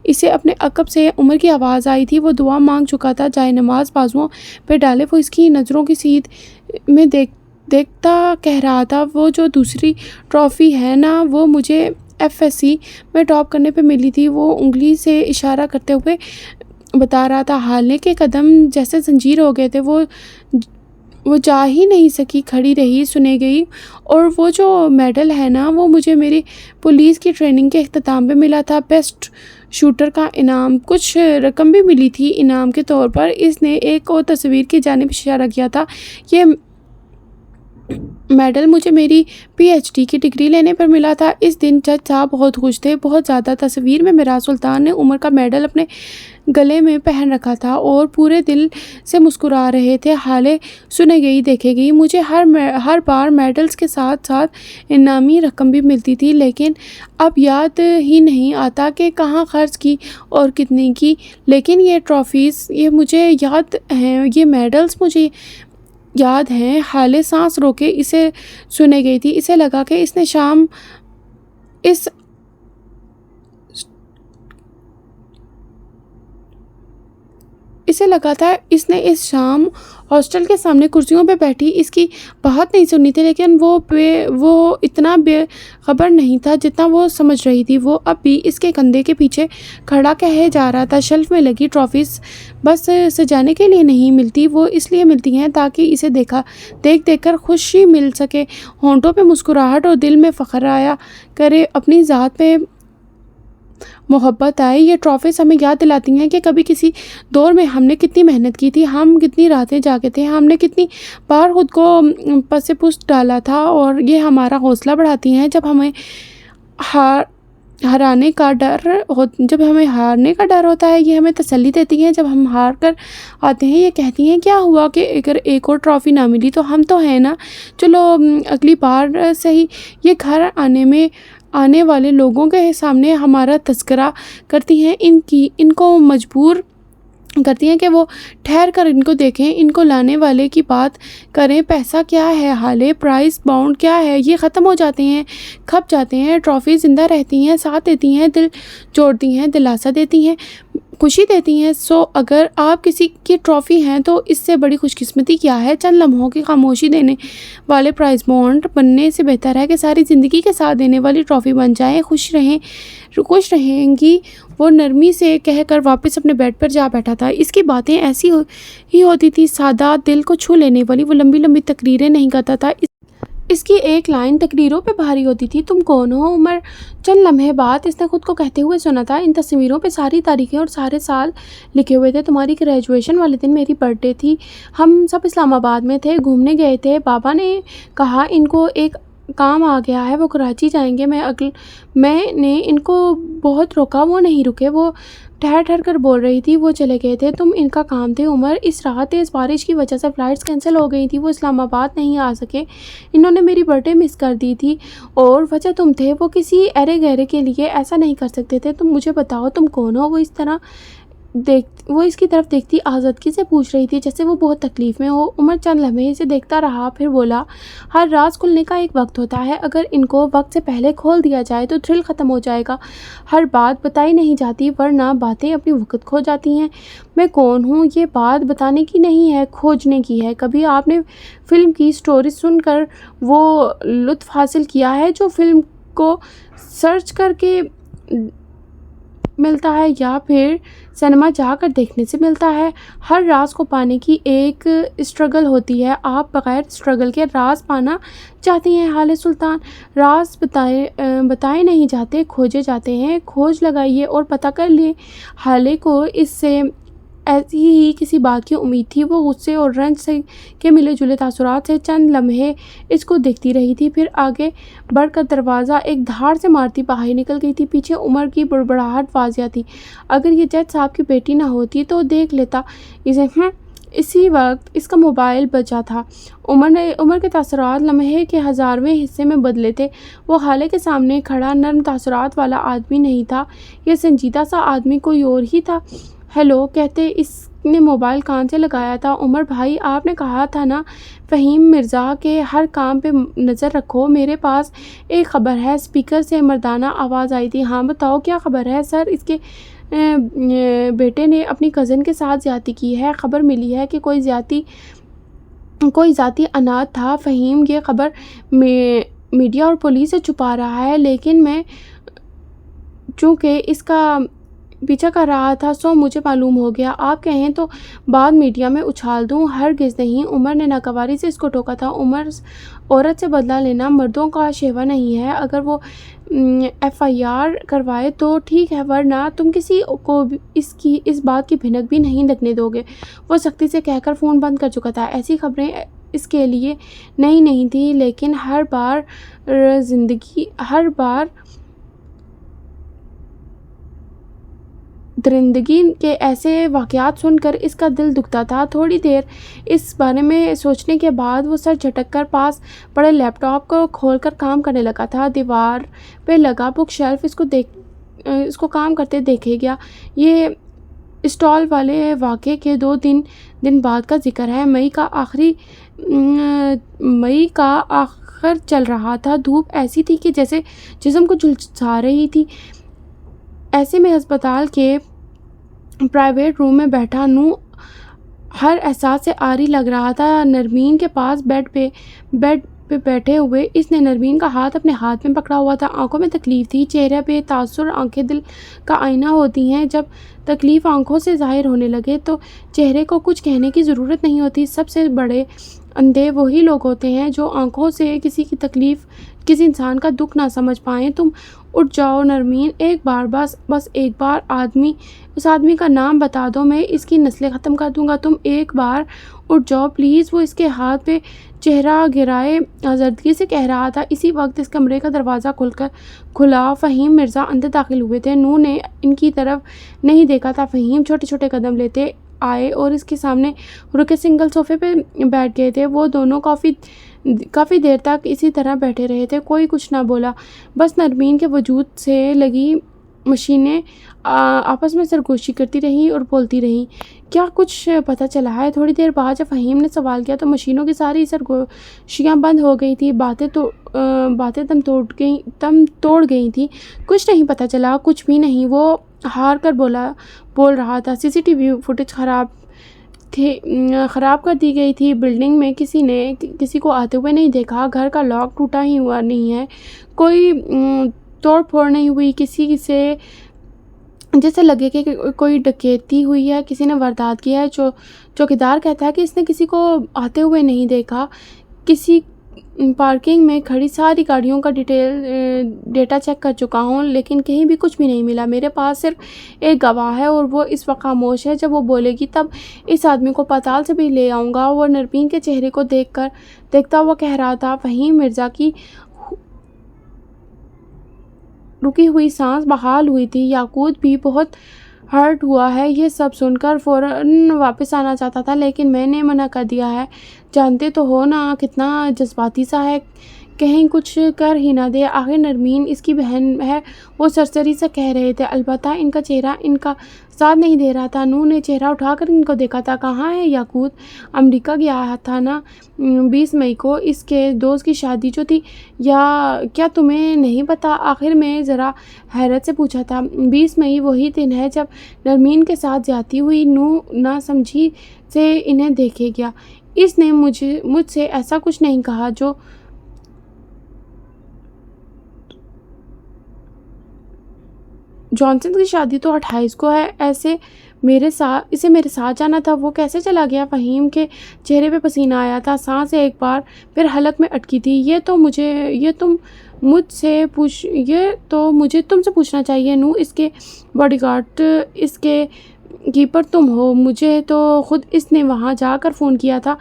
اسے اپنے عقب سے عمر کی آواز آئی تھی، وہ دعا مانگ چکا تھا، جائے نماز بازوؤں پہ ڈالے، وہ اس کی نظروں کی سیدھ میں دیکھتا کہہ رہا تھا، وہ جو دوسری ٹرافی ہے نا، وہ مجھے FSC میں ٹاپ کرنے پہ ملی تھی، وہ انگلی سے اشارہ کرتے ہوئے بتا رہا تھا۔ حالے کے قدم جیسے زنجیر ہو گئے تھے، وہ جا ہی نہیں سکی، کھڑی رہی، سنے گئی۔ اور وہ جو میڈل ہے نا، وہ مجھے میری پولیس کی ٹریننگ کے اختتام پہ ملا تھا، بیسٹ شوٹر کا انعام، کچھ رقم بھی ملی تھی انعام کے طور پر۔ اس نے ایک اور تصویر کی جانب اشارہ کیا تھا، یہ میڈل مجھے میری PhD کی ڈگری لینے پر ملا تھا۔ اس دن جج صاحب بہت خوش تھے، بہت زیادہ۔ تصویر میں معراج سلطان نے عمر کا میڈل اپنے گلے میں پہن رکھا تھا اور پورے دل سے مسکرا رہے تھے۔ حالے سنے گئی، دیکھے گئی، مجھے ہر بار میڈلز کے ساتھ ساتھ انعامی رقم بھی ملتی تھی، لیکن اب یاد ہی نہیں آتا کہ کہاں خرچ کی اور کتنی کی۔ لیکن یہ ٹرافیز، یہ مجھے یاد ہیں، یہ میڈلز مجھے یاد ہیں۔ حالے سانس روکے اسے سنے گئی تھی، اسے لگا کہ اس نے اس شام ہاسٹل کے سامنے کرسیوں پہ بیٹھی اس کی بات نہیں سنی تھی، لیکن وہ اتنا بے خبر نہیں تھا جتنا وہ سمجھ رہی تھی۔ وہ اب بھی اس کے کندھے کے پیچھے کھڑا کہے جا رہا تھا، شیلف میں لگی ٹرافیز بس سجانے کے لیے نہیں ملتی، وہ اس لیے ملتی ہیں تاکہ اسے دیکھ کر خوشی مل سکے، ہونٹوں پہ مسکراہٹ اور دل میں فخر آیا کرے، اپنی ذات پہ محبت آئے۔ یہ ٹرافیز ہمیں یاد دلاتی ہیں کہ کبھی کسی دور میں ہم نے کتنی محنت کی تھی، ہم کتنی راتیں جاگے تھے، ہم نے کتنی بار خود کو پس پشت ڈالا تھا، اور یہ ہمارا حوصلہ بڑھاتی ہیں۔ جب ہمیں ہارنے کا ڈر ہوتا ہے، یہ ہمیں تسلی دیتی ہیں۔ جب ہم ہار کر آتے ہیں، یہ کہتی ہیں کیا ہوا کہ اگر ایک اور ٹرافی نہ ملی تو ہم تو ہیں نا، چلو اگلی بار صحیح۔ یہ گھر آنے والے لوگوں کے سامنے ہمارا تذکرہ کرتی ہیں، ان کو مجبور کرتی ہیں کہ وہ ٹھہر کر ان کو دیکھیں، ان کو لانے والے کی بات کریں۔ پیسہ کیا ہے حالے، پرائز باؤنڈ کیا ہے، یہ ختم ہو جاتے ہیں، کھپ جاتے ہیں۔ ٹرافی زندہ رہتی ہیں، ساتھ دیتی ہیں، دل جوڑتی ہیں، دلاسا دیتی ہیں، خوشی دیتی ہیں۔ اگر آپ کسی کی ٹرافی ہیں تو اس سے بڑی خوش قسمتی کیا ہے؟ چند لمحوں کی خاموشی دینے والے پرائز بانڈ بننے سے بہتر ہے کہ ساری زندگی کے ساتھ دینے والی ٹرافی بن جائیں۔ خوش رہیں گی، وہ نرمی سے کہہ کر واپس اپنے بیڈ پر جا بیٹھا تھا۔ اس کی باتیں ایسی ہی ہوتی تھی، سادہ، دل کو چھو لینے والی۔ وہ لمبی لمبی تقریریں نہیں کرتا تھا، اس کی ایک لائن تقریروں پہ بھاری ہوتی تھی۔ تم کون ہو عمر؟ چند لمحے بعد اس نے خود کو کہتے ہوئے سنا تھا، ان تصویروں پہ ساری تاریخیں اور سارے سال لکھے ہوئے تھے۔ تمہاری گریجویشن والے دن میری برتھ ڈے تھی، ہم سب اسلام آباد میں تھے، گھومنے گئے تھے۔ بابا نے کہا ان کو ایک کام آ گیا ہے، وہ کراچی جائیں گے۔ میں نے ان کو بہت روکا، وہ نہیں رکے، وہ ٹھہر کر بول رہی تھی، وہ چلے گئے تھے۔ تم ان کا کام تھے عمر۔ اس رات تیز بارش کی وجہ سے فلائٹس کینسل ہو گئی تھی، وہ اسلام آباد نہیں آ سکے، انہوں نے میری برتھ ڈے مس کر دی تھی، اور وجہ تم تھے۔ وہ کسی ارے گہرے کے لیے ایسا نہیں کر سکتے تھے۔ تم مجھے بتاؤ تم کون ہو؟ وہ اس کی طرف دیکھتی آزادگی سے پوچھ رہی تھی، جیسے وہ بہت تکلیف میں ہو۔ عمر چند لمحے اسے دیکھتا رہا، پھر بولا، ہر راز کھلنے کا ایک وقت ہوتا ہے، اگر ان کو وقت سے پہلے کھول دیا جائے تو تھرل ختم ہو جائے گا۔ ہر بات بتائی نہیں جاتی، ورنہ باتیں اپنی وقت کھو جاتی ہیں۔ میں کون ہوں یہ بات بتانے کی نہیں ہے، کھوجنے کی ہے۔ کبھی آپ نے فلم کی سٹوری سن کر وہ لطف حاصل کیا ہے جو فلم کو سرچ کر کے ملتا ہے یا پھر سنیما جا کر دیکھنے سے ملتا ہے۔ ہر راز کو پانے کی ایک اسٹرگل ہوتی ہے۔ آپ بغیر اسٹرگل کے راز پانا چاہتی ہیں حالِ سلطان؟ راز بتائے نہیں جاتے، کھوجے جاتے ہیں۔ کھوج لگائیے اور پتہ کر لیں۔ حالے کو اس سے ایسی ہی کسی بات کی امید تھی۔ وہ غصے اور رنج سے کے ملے جلے تاثرات سے چند لمحے اس کو دیکھتی رہی تھی، پھر آگے بڑھ کر دروازہ ایک دھاڑ سے مارتی باہر نکل گئی تھی۔ پیچھے عمر کی بڑبڑاہٹ واضح تھی۔ اگر یہ جج صاحب کی بیٹی نہ ہوتی تو دیکھ لیتا اسے۔ اسی وقت اس کا موبائل بجا تھا۔ عمر کے تاثرات لمحے کے ہزارویں حصے میں بدلے تھے۔ وہ حالے کے سامنے کھڑا نرم تاثرات والا آدمی نہیں تھا، یہ سنجیدہ سا آدمی کوئی اور ہی تھا۔ ہیلو کہتے اس نے موبائل کان سے لگایا تھا۔ عمر بھائی، آپ نے کہا تھا نا فہیم مرزا کے ہر کام پہ نظر رکھو، میرے پاس ایک خبر ہے۔ اسپیکر سے مردانہ آواز آئی تھی۔ ہاں بتاؤ کیا خبر ہے؟ سر، اس کے بیٹے نے اپنی کزن کے ساتھ زیادتی کی ہے۔ خبر ملی ہے کہ کوئی ذاتی اناج تھا۔ فہیم یہ خبر میڈیا اور پولیس سے چھپا رہا ہے، لیکن میں چونکہ اس کا پیچھا کر رہا تھا سو مجھے معلوم ہو گیا۔ آپ کہیں تو بعد میڈیا میں اچھال دوں؟ ہرگز نہیں۔ عمر نے ناگواری سے اس کو ٹوکا تھا۔ عورت سے بدلہ لینا مردوں کا شیوا نہیں ہے۔ اگر وہ ایف آئی آر کروائے تو ٹھیک ہے، ورنہ تم کسی کو اس بات کی بھنک بھی نہیں لگنے دو گے۔ وہ سختی سے کہہ کر فون بند کر چکا تھا۔ ایسی خبریں اس کے لیے نئی نہیں تھی، لیکن ہر بار درندگی کے ایسے واقعات سن کر اس کا دل دکھتا تھا۔ تھوڑی دیر اس بارے میں سوچنے کے بعد وہ سر جھٹک کر پاس پڑے لیپ ٹاپ کو کھول کر کام کرنے لگا تھا۔ دیوار پہ لگا بک شیلف اس کو کام کرتے دیکھے گیا۔ یہ اسٹال والے واقعے کے 2 دن بعد کا ذکر ہے۔ مئی کا آخر چل رہا تھا۔ دھوپ ایسی تھی کہ جیسے جسم کو جھلسا رہی تھی۔ ایسے میں ہسپتال کے پرائیویٹ روم میں بیٹھا نو ہر احساس سے عاری لگ رہا تھا۔ نرمین کے پاس بیڈ پہ بیٹھے ہوئے اس نے نرمین کا ہاتھ اپنے ہاتھ میں پکڑا ہوا تھا۔ آنکھوں میں تکلیف تھی، چہرے پہ تاثر۔ آنکھیں دل کا آئینہ ہوتی ہیں۔ جب تکلیف آنکھوں سے ظاہر ہونے لگے تو چہرے کو کچھ کہنے کی ضرورت نہیں ہوتی۔ سب سے بڑے اندھے وہی لوگ ہوتے ہیں جو آنکھوں سے کسی کی تکلیف، کسی انسان کا دکھ نہ سمجھ پائیں۔ تم اٹھ جاؤ نرمین، ایک بار بس ایک بار اس آدمی کا نام بتا دو، میں اس کی نسلیں ختم کر دوں گا۔ تم ایک بار اٹھ جاؤ پلیز۔ وہ اس کے ہاتھ پہ چہرہ گرائے آزردگی سے کہہ رہا تھا۔ اسی وقت اس کمرے کا دروازہ کھلا۔ فہیم مرزا اندر داخل ہوئے تھے۔ نو نے ان کی طرف نہیں دیکھا تھا۔ فہیم چھوٹے چھوٹے قدم لیتے آئے اور اس کے سامنے رکے سنگل صوفے پہ بیٹھ گئے تھے۔ وہ دونوں کافی دیر تک اسی طرح بیٹھے رہے تھے۔ کوئی کچھ نہ بولا، بس نرمین کے وجود سے لگی مشینیں آپس میں سرگوشی کرتی رہیں اور بولتی رہیں۔ کیا کچھ پتہ چلا ہے؟ تھوڑی دیر بعد جب فہیم نے سوال کیا تو مشینوں کی ساری سرگوشیاں بند ہو گئی تھیں۔ باتیں دم توڑ گئی تھیں۔ کچھ نہیں پتہ چلا، کچھ بھی نہیں، وہ ہار کر بول رہا تھا۔ سی سی ٹی وی فوٹیج خراب کر دی گئی تھی۔ بلڈنگ میں کسی نے کسی کو آتے ہوئے نہیں دیکھا۔ گھر کا لاک ٹوٹا ہی ہوا نہیں ہے، کوئی توڑ پھوڑ نہیں ہوئی۔ کسی سے جیسے لگے کہ کوئی ڈکیتی ہوئی ہے، کسی نے واردات کی ہے۔ چوکیدار کہتا ہے کہ اس نے کسی کو آتے ہوئے نہیں دیکھا۔ کسی پارکنگ میں کھڑی ساری گاڑیوں کا ڈیٹا چیک کر چکا ہوں، لیکن کہیں بھی کچھ بھی نہیں ملا۔ میرے پاس صرف ایک گواہ ہے اور وہ اس وقت خاموش ہے۔ جب وہ بولے گی تب اس آدمی کو پتال سے بھی لے آؤں گا۔ وہ نرمین کے چہرے کو دیکھتا ہوا کہہ رہا تھا۔ فہیم مرزا کی رکی ہوئی سانس بحال ہوئی تھی۔ یاقوت بھی بہت ہرٹ ہوا ہے۔ یہ سب سن کر فوراً واپس آنا چاہتا تھا، لیکن میں نے منع کر دیا ہے۔ جانتے تو ہو نا کتنا جذباتی سا ہے، کہیں کچھ کر ہی نہ دے۔ آخر نرمین اس کی بہن ہے، وہ سرسری سے کہہ رہے تھے۔ البتہ ان کا چہرہ ان کا ساتھ نہیں دے رہا تھا۔ نو نے چہرہ اٹھا کر ان کو دیکھا تھا۔ کہاں ہے یاقوت؟ امریکہ گیا تھا نا 20 مئی کو، اس کے دوست کی شادی جو تھی۔ یا کیا تمہیں نہیں پتا؟ آخر میں ذرا حیرت سے پوچھا تھا۔ 20 مئی وہی دن ہے جب نرمین کے ساتھ زیادتی ہوئی۔ نو نہ سمجھی سے انہیں دیکھے گیا۔ اس نے مجھ سے ایسا کچھ نہیں کہا جانسن کی شادی تو 28 کو ہے، اسے میرے ساتھ جانا تھا، وہ کیسے چلا گیا؟ فہیم کے چہرے پہ پسینہ آیا تھا، سانس ایک بار پھر حلق میں اٹکی تھی۔ یہ تو مجھے تم سے پوچھنا چاہیے نو، اس کے باڈی گارڈ، اس کے کیپر تم ہو، مجھے تو خود اس نے وہاں جا کر فون کیا تھا۔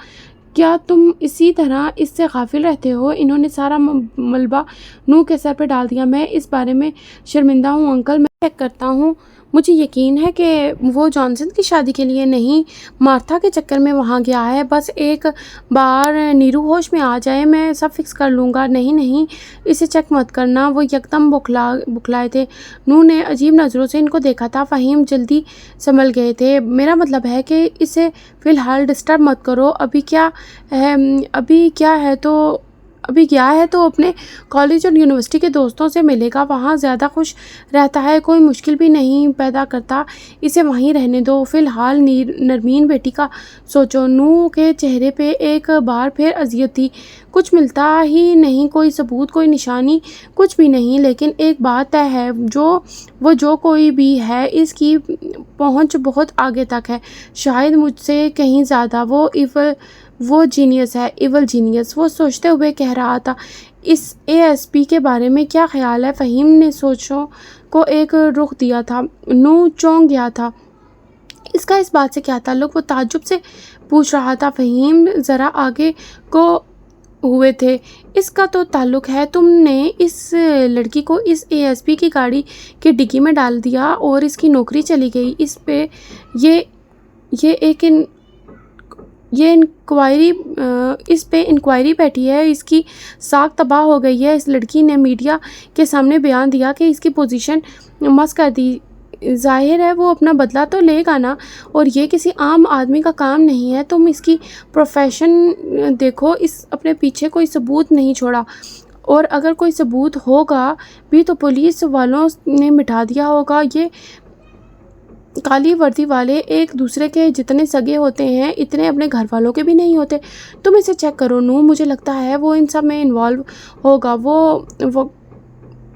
کیا تم اسی طرح اس سے غافل رہتے ہو؟ انہوں نے سارا ملبہ نو کے سر پہ ڈال دیا۔ میں اس بارے میں شرمندہ ہوں انکل، میں چیک کرتا ہوں۔ مجھے یقین ہے کہ وہ جانسن کی شادی کے لیے نہیں، مارتھا کے چکر میں وہاں گیا ہے۔ بس ایک بار نیرو ہوش میں آ جائے میں سب فکس کر لوں گا۔ نہیں، اسے چیک مت کرنا، وہ یکدم بکھلائے تھے۔ نو نے عجیب نظروں سے ان کو دیکھا تھا۔ فہیم جلدی سنبھل گئے تھے۔ میرا مطلب ہے کہ اسے فی الحال ڈسٹرب مت کرو۔ ابھی گیا ہے تو اپنے کالج اور یونیورسٹی کے دوستوں سے ملے گا، وہاں زیادہ خوش رہتا ہے، کوئی مشکل بھی نہیں پیدا کرتا، اسے وہیں رہنے دو۔ فی الحال نرمین بیٹی کا سوچو۔ نو کے چہرے پہ ایک بار پھر اذیت تھی۔ کچھ ملتا ہی نہیں، کوئی ثبوت، کوئی نشانی، کچھ بھی نہیں۔ لیکن ایک بات طے ہے، جو کوئی بھی ہے اس کی پہنچ بہت آگے تک ہے، شاید مجھ سے کہیں زیادہ۔ وہ جینیس ہے، ایول جینیس۔ وہ سوچتے ہوئے کہہ رہا تھا، اس ASP کے بارے میں کیا خیال ہے؟ فہیم نے سوچوں کو ایک رخ دیا تھا۔ نو چونک گیا تھا۔ اس کا اس بات سے کیا تعلق؟ وہ تعجب سے پوچھ رہا تھا۔ فہیم ذرا آگے کو ہوئے تھے۔ اس کا تو تعلق ہے، تم نے اس لڑکی کو اس ASP کی گاڑی کے ڈگی میں ڈال دیا اور اس کی نوکری چلی گئی۔ اس پہ انکوائری بیٹھی ہے، اس کی ساکھ تباہ ہو گئی ہے۔ اس لڑکی نے میڈیا کے سامنے بیان دیا کہ اس کی پوزیشن مس کر دی۔ ظاہر ہے وہ اپنا بدلہ تو لے گا نا، اور یہ کسی عام آدمی کا کام نہیں ہے۔ تم اس کی پروفیشن دیکھو، اس اپنے پیچھے کوئی ثبوت نہیں چھوڑا، اور اگر کوئی ثبوت ہوگا بھی تو پولیس والوں نے مٹا دیا ہوگا۔ یہ کالی وردی والے ایک دوسرے کے جتنے سگے ہوتے ہیں اتنے اپنے گھر والوں کے بھی نہیں ہوتے۔ تم اسے چیک کرو نو، مجھے لگتا ہے وہ ان سب میں انوالو ہوگا۔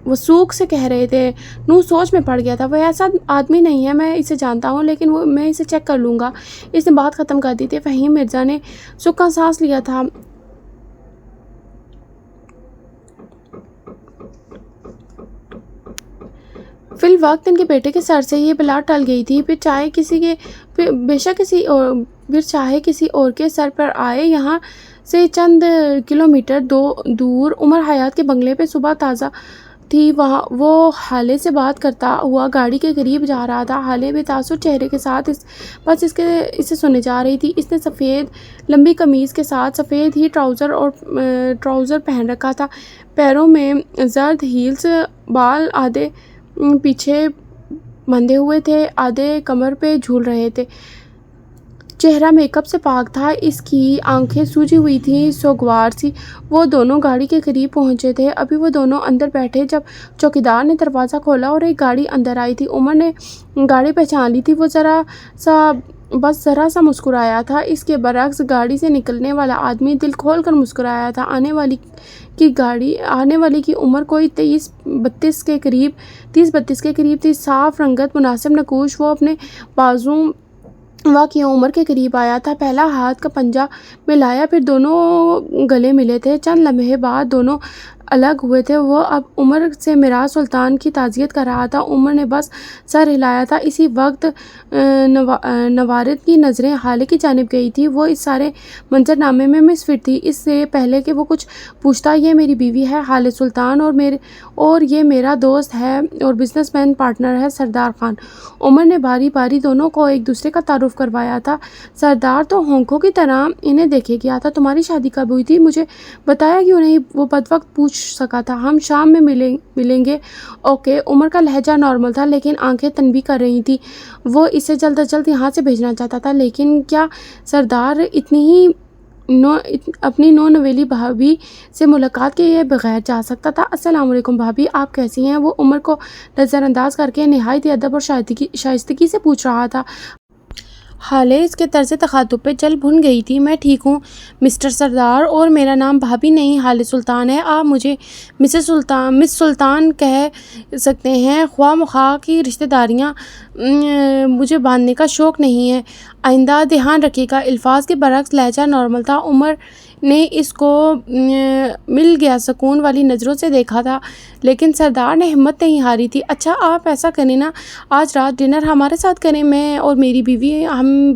وہ سوکھ سے کہہ رہے تھے۔ نو سوچ میں پڑ گیا تھا، وہ ایسا آدمی نہیں ہے، میں اسے جانتا ہوں، لیکن میں اسے چیک کر لوں گا۔ اس نے بات ختم کر دی تھی۔ فہیم مرزا نے سکھا سانس لیا تھا۔ فی الوقت ان کے بیٹے کے سر سے یہ بلا ٹل گئی تھی، پھر چاہے کسی اور کے سر پر آئے۔ یہاں سے چند کلومیٹر دور عمر حیات کے بنگلے پہ صبح تازہ تھی۔ وہ حالے سے بات کرتا ہوا گاڑی کے قریب جا رہا تھا، حالے بے تاثر چہرے کے ساتھ بس اسے سنے جا رہی تھی۔ اس نے سفید لمبی قمیض کے ساتھ سفید ہی ٹراؤزر پہن رکھا تھا، پیروں میں زرد ہیلز، بال آدھے پیچھے بندھے ہوئے تھے، آدھے کمر پہ جھول رہے تھے۔ چہرہ میک اپ سے پاک تھا، اس کی آنکھیں سوجی ہوئی تھیں، سوگوار سی۔ وہ دونوں گاڑی کے قریب پہنچے تھے، ابھی وہ دونوں اندر بیٹھے جب چوکیدار نے دروازہ کھولا اور ایک گاڑی اندر آئی تھی۔ عمر نے گاڑی پہچان لی تھی، وہ ذرا سا مسکرایا تھا۔ اس کے برعکس گاڑی سے نکلنے والا آدمی دل کھول کر مسکرایا تھا۔ آنے والی کی عمر کوئی 30-32 کے قریب تھی، صاف رنگت، مناسب نقوش۔ وہ اپنے بازو کی عمر کے قریب آیا تھا، پہلا ہاتھ کا پنجہ ملایا، پھر دونوں گلے ملے تھے۔ چند لمحے بعد دونوں الگ ہوئے تھے۔ وہ اب عمر سے میراث سلطان کی تعزیت کر رہا تھا۔ عمر نے بس سر ہلایا تھا۔ اسی وقت نوارد کی نظریں حالے کی جانب گئی تھی۔ وہ اس سارے منظرنامے میں مصفر تھی۔ اس سے پہلے کہ وہ کچھ پوچھتا، یہ میری بیوی ہے حالے سلطان، اور یہ میرا دوست ہے اور بزنس مین پارٹنر ہے سردار خان۔ عمر نے باری باری دونوں کو ایک دوسرے کا تعارف کروایا تھا۔ سردار تو ہونکوں کی طرح انہیں دیکھے گیا تھا۔ تمہاری شادی کب ہوئی تھی؟ مجھے بتایا کیوں نہیں؟ وہ بد وقت پوچھ سکا تھا۔ ہم شام میں ملیں گے۔ اوکے۔ عمر کا لہجہ نارمل تھا، لیکن آنکھیں تنبیہ کر رہی تھیں۔ وہ اسے جلد از جلد یہاں سے بھیجنا چاہتا تھا، لیکن کیا سردار اپنی نونویلی بھابھی سے ملاقات کیے بغیر جا سکتا تھا؟ السلام علیکم بھابھی، آپ کیسی ہیں؟ وہ عمر کو نظر انداز کر کے نہایت ادب اور شائستگی سے پوچھ رہا تھا۔ حالے اس کے طرز تخاطب پہ چل بھن گئی تھی۔ میں ٹھیک ہوں مسٹر سردار، اور میرا نام بھابی نہیں حالے سلطان ہے۔ آپ مجھے مس سلطان کہہ سکتے ہیں۔ خواہ مخواہ کی رشتہ داریاں مجھے باندھنے کا شوق نہیں ہے۔ آئندہ دھیان رکھیے گا۔ الفاظ کے برعکس لہجہ نارمل تھا۔ عمر نے اس کو مل گیا سکون والی نظروں سے دیکھا تھا، لیکن سردار نے ہمت نہیں ہاری تھی۔ اچھا آپ ایسا کریں نا، آج رات ڈنر ہمارے ساتھ کریں، میں اور میری بیوی ہمیں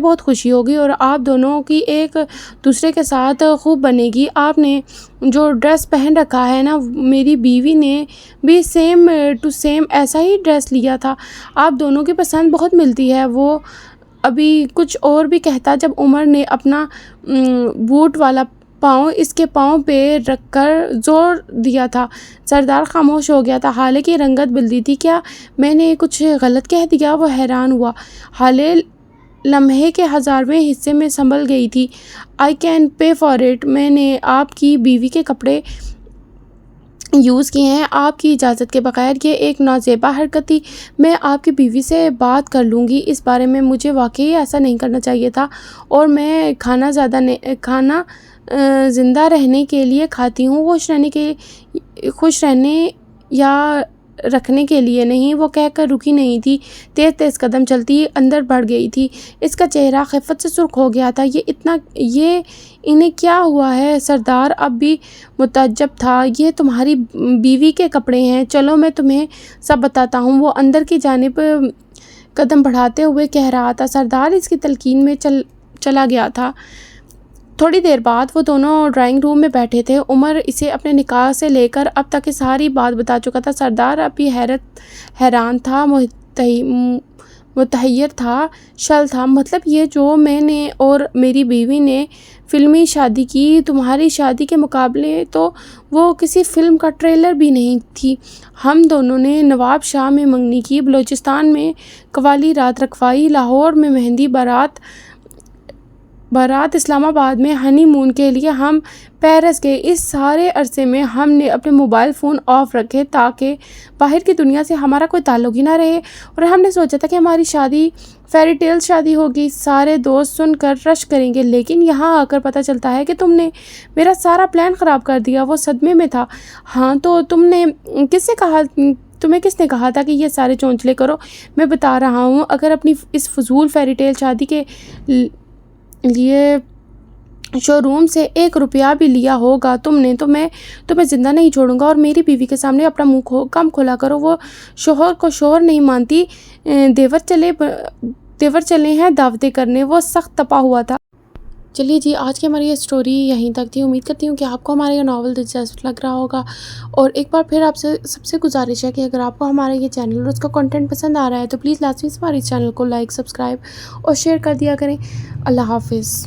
بہت خوشی ہوگی اور آپ دونوں کی ایک دوسرے کے ساتھ خوب بنے گی۔ آپ نے جو ڈریس پہن رکھا ہے نا، میری بیوی نے بھی سیم ٹو سیم ایسا ہی ڈریس لیا تھا۔ آپ دونوں کی پسند بہت ملتی ہے۔ وہ ابھی کچھ اور بھی کہتا جب عمر نے اپنا بوٹ والا پاؤں اس کے پاؤں پہ رکھ کر زور دیا تھا۔ سردار خاموش ہو گیا تھا۔ حالے کی رنگت بلدی تھی۔ کیا میں نے کچھ غلط کہہ دیا؟ وہ حیران ہوا۔ حالے لمحے کے 1000ویں حصے میں سنبھل گئی تھی۔ I can pay for it۔ میں نے آپ کی بیوی کے کپڑے یوز کیے ہیں آپ کی اجازت کے بغیر۔ یہ ایک نازیبا حرکت تھی۔ میں آپ کی بیوی سے بات کر لوں گی اس بارے میں۔ مجھے واقعی ایسا نہیں کرنا چاہیے تھا، اور میں کھانا زندہ رہنے کے لیے کھاتی ہوں، خوش رہنے یا رکھنے کے لیے نہیں۔ وہ کہہ کر رکی نہیں تھی، تیز قدم چلتی اندر بڑھ گئی تھی۔ اس کا چہرہ خفت سے سرخ ہو گیا تھا۔ یہ انہیں کیا ہوا ہے؟ سردار اب بھی متعجب تھا۔ یہ تمہاری بیوی کے کپڑے ہیں، چلو میں تمہیں سب بتاتا ہوں۔ وہ اندر کی جانب قدم بڑھاتے ہوئے کہہ رہا تھا۔ سردار اس کی تلقین میں چلا گیا تھا۔ تھوڑی دیر بعد وہ دونوں ڈرائنگ روم میں بیٹھے تھے۔ عمر اسے اپنے نکاح سے لے کر اب تک کی ساری بات بتا چکا تھا۔ سردار اب بھی حیران تھا، متحیر تھا، شل تھا۔ مطلب یہ جو میں نے اور میری بیوی نے فلمی شادی کی، تمہاری شادی کے مقابلے تو وہ کسی فلم کا ٹریلر بھی نہیں تھی۔ ہم دونوں نے نواب شاہ میں منگنی کی، بلوچستان میں قوالی رات رکھوائی، لاہور میں مہندی بارات، اسلام آباد میں ہنی مون کے لیے ہم پیرس گئے۔ اس سارے عرصے میں ہم نے اپنے موبائل فون آف رکھے تاکہ باہر کی دنیا سے ہمارا کوئی تعلق ہی نہ رہے، اور ہم نے سوچا تھا کہ ہماری شادی فیری ٹیل شادی ہوگی، سارے دوست سن کر رش کریں گے، لیکن یہاں آ کر پتہ چلتا ہے کہ تم نے میرا سارا پلان خراب کر دیا۔ وہ صدمے میں تھا۔ ہاں تو تمہیں کس نے کہا تھا کہ یہ سارے چونچلے کرو؟ میں بتا رہا ہوں، اگر اپنی اس فضول فیری ٹیل شادی کے لیے شو روم سے 1 روپیہ بھی لیا ہوگا تم نے تو میں تمہیں زندہ نہیں چھوڑوں گا۔ اور میری بیوی کے سامنے اپنا منہ کم کھولا کرو۔ وہ شوہر کو شوہر نہیں مانتی، دیور چلے ہیں دعوتیں کرنے۔ وہ سخت تپا ہوا تھا۔ چلیے جی، آج کی ہماری یہ سٹوری یہیں تک تھی۔ امید کرتی ہوں کہ آپ کو ہمارا یہ ناول دلچسپ لگ رہا ہوگا، اور ایک بار پھر آپ سے سب سے گزارش ہے کہ اگر آپ کو ہمارا یہ چینل اور اس کا کنٹینٹ پسند آ رہا ہے تو پلیز لازمی سے ہمارے اس چینل کو لائک، سبسکرائب اور شیئر کر دیا کریں۔ اللہ حافظ۔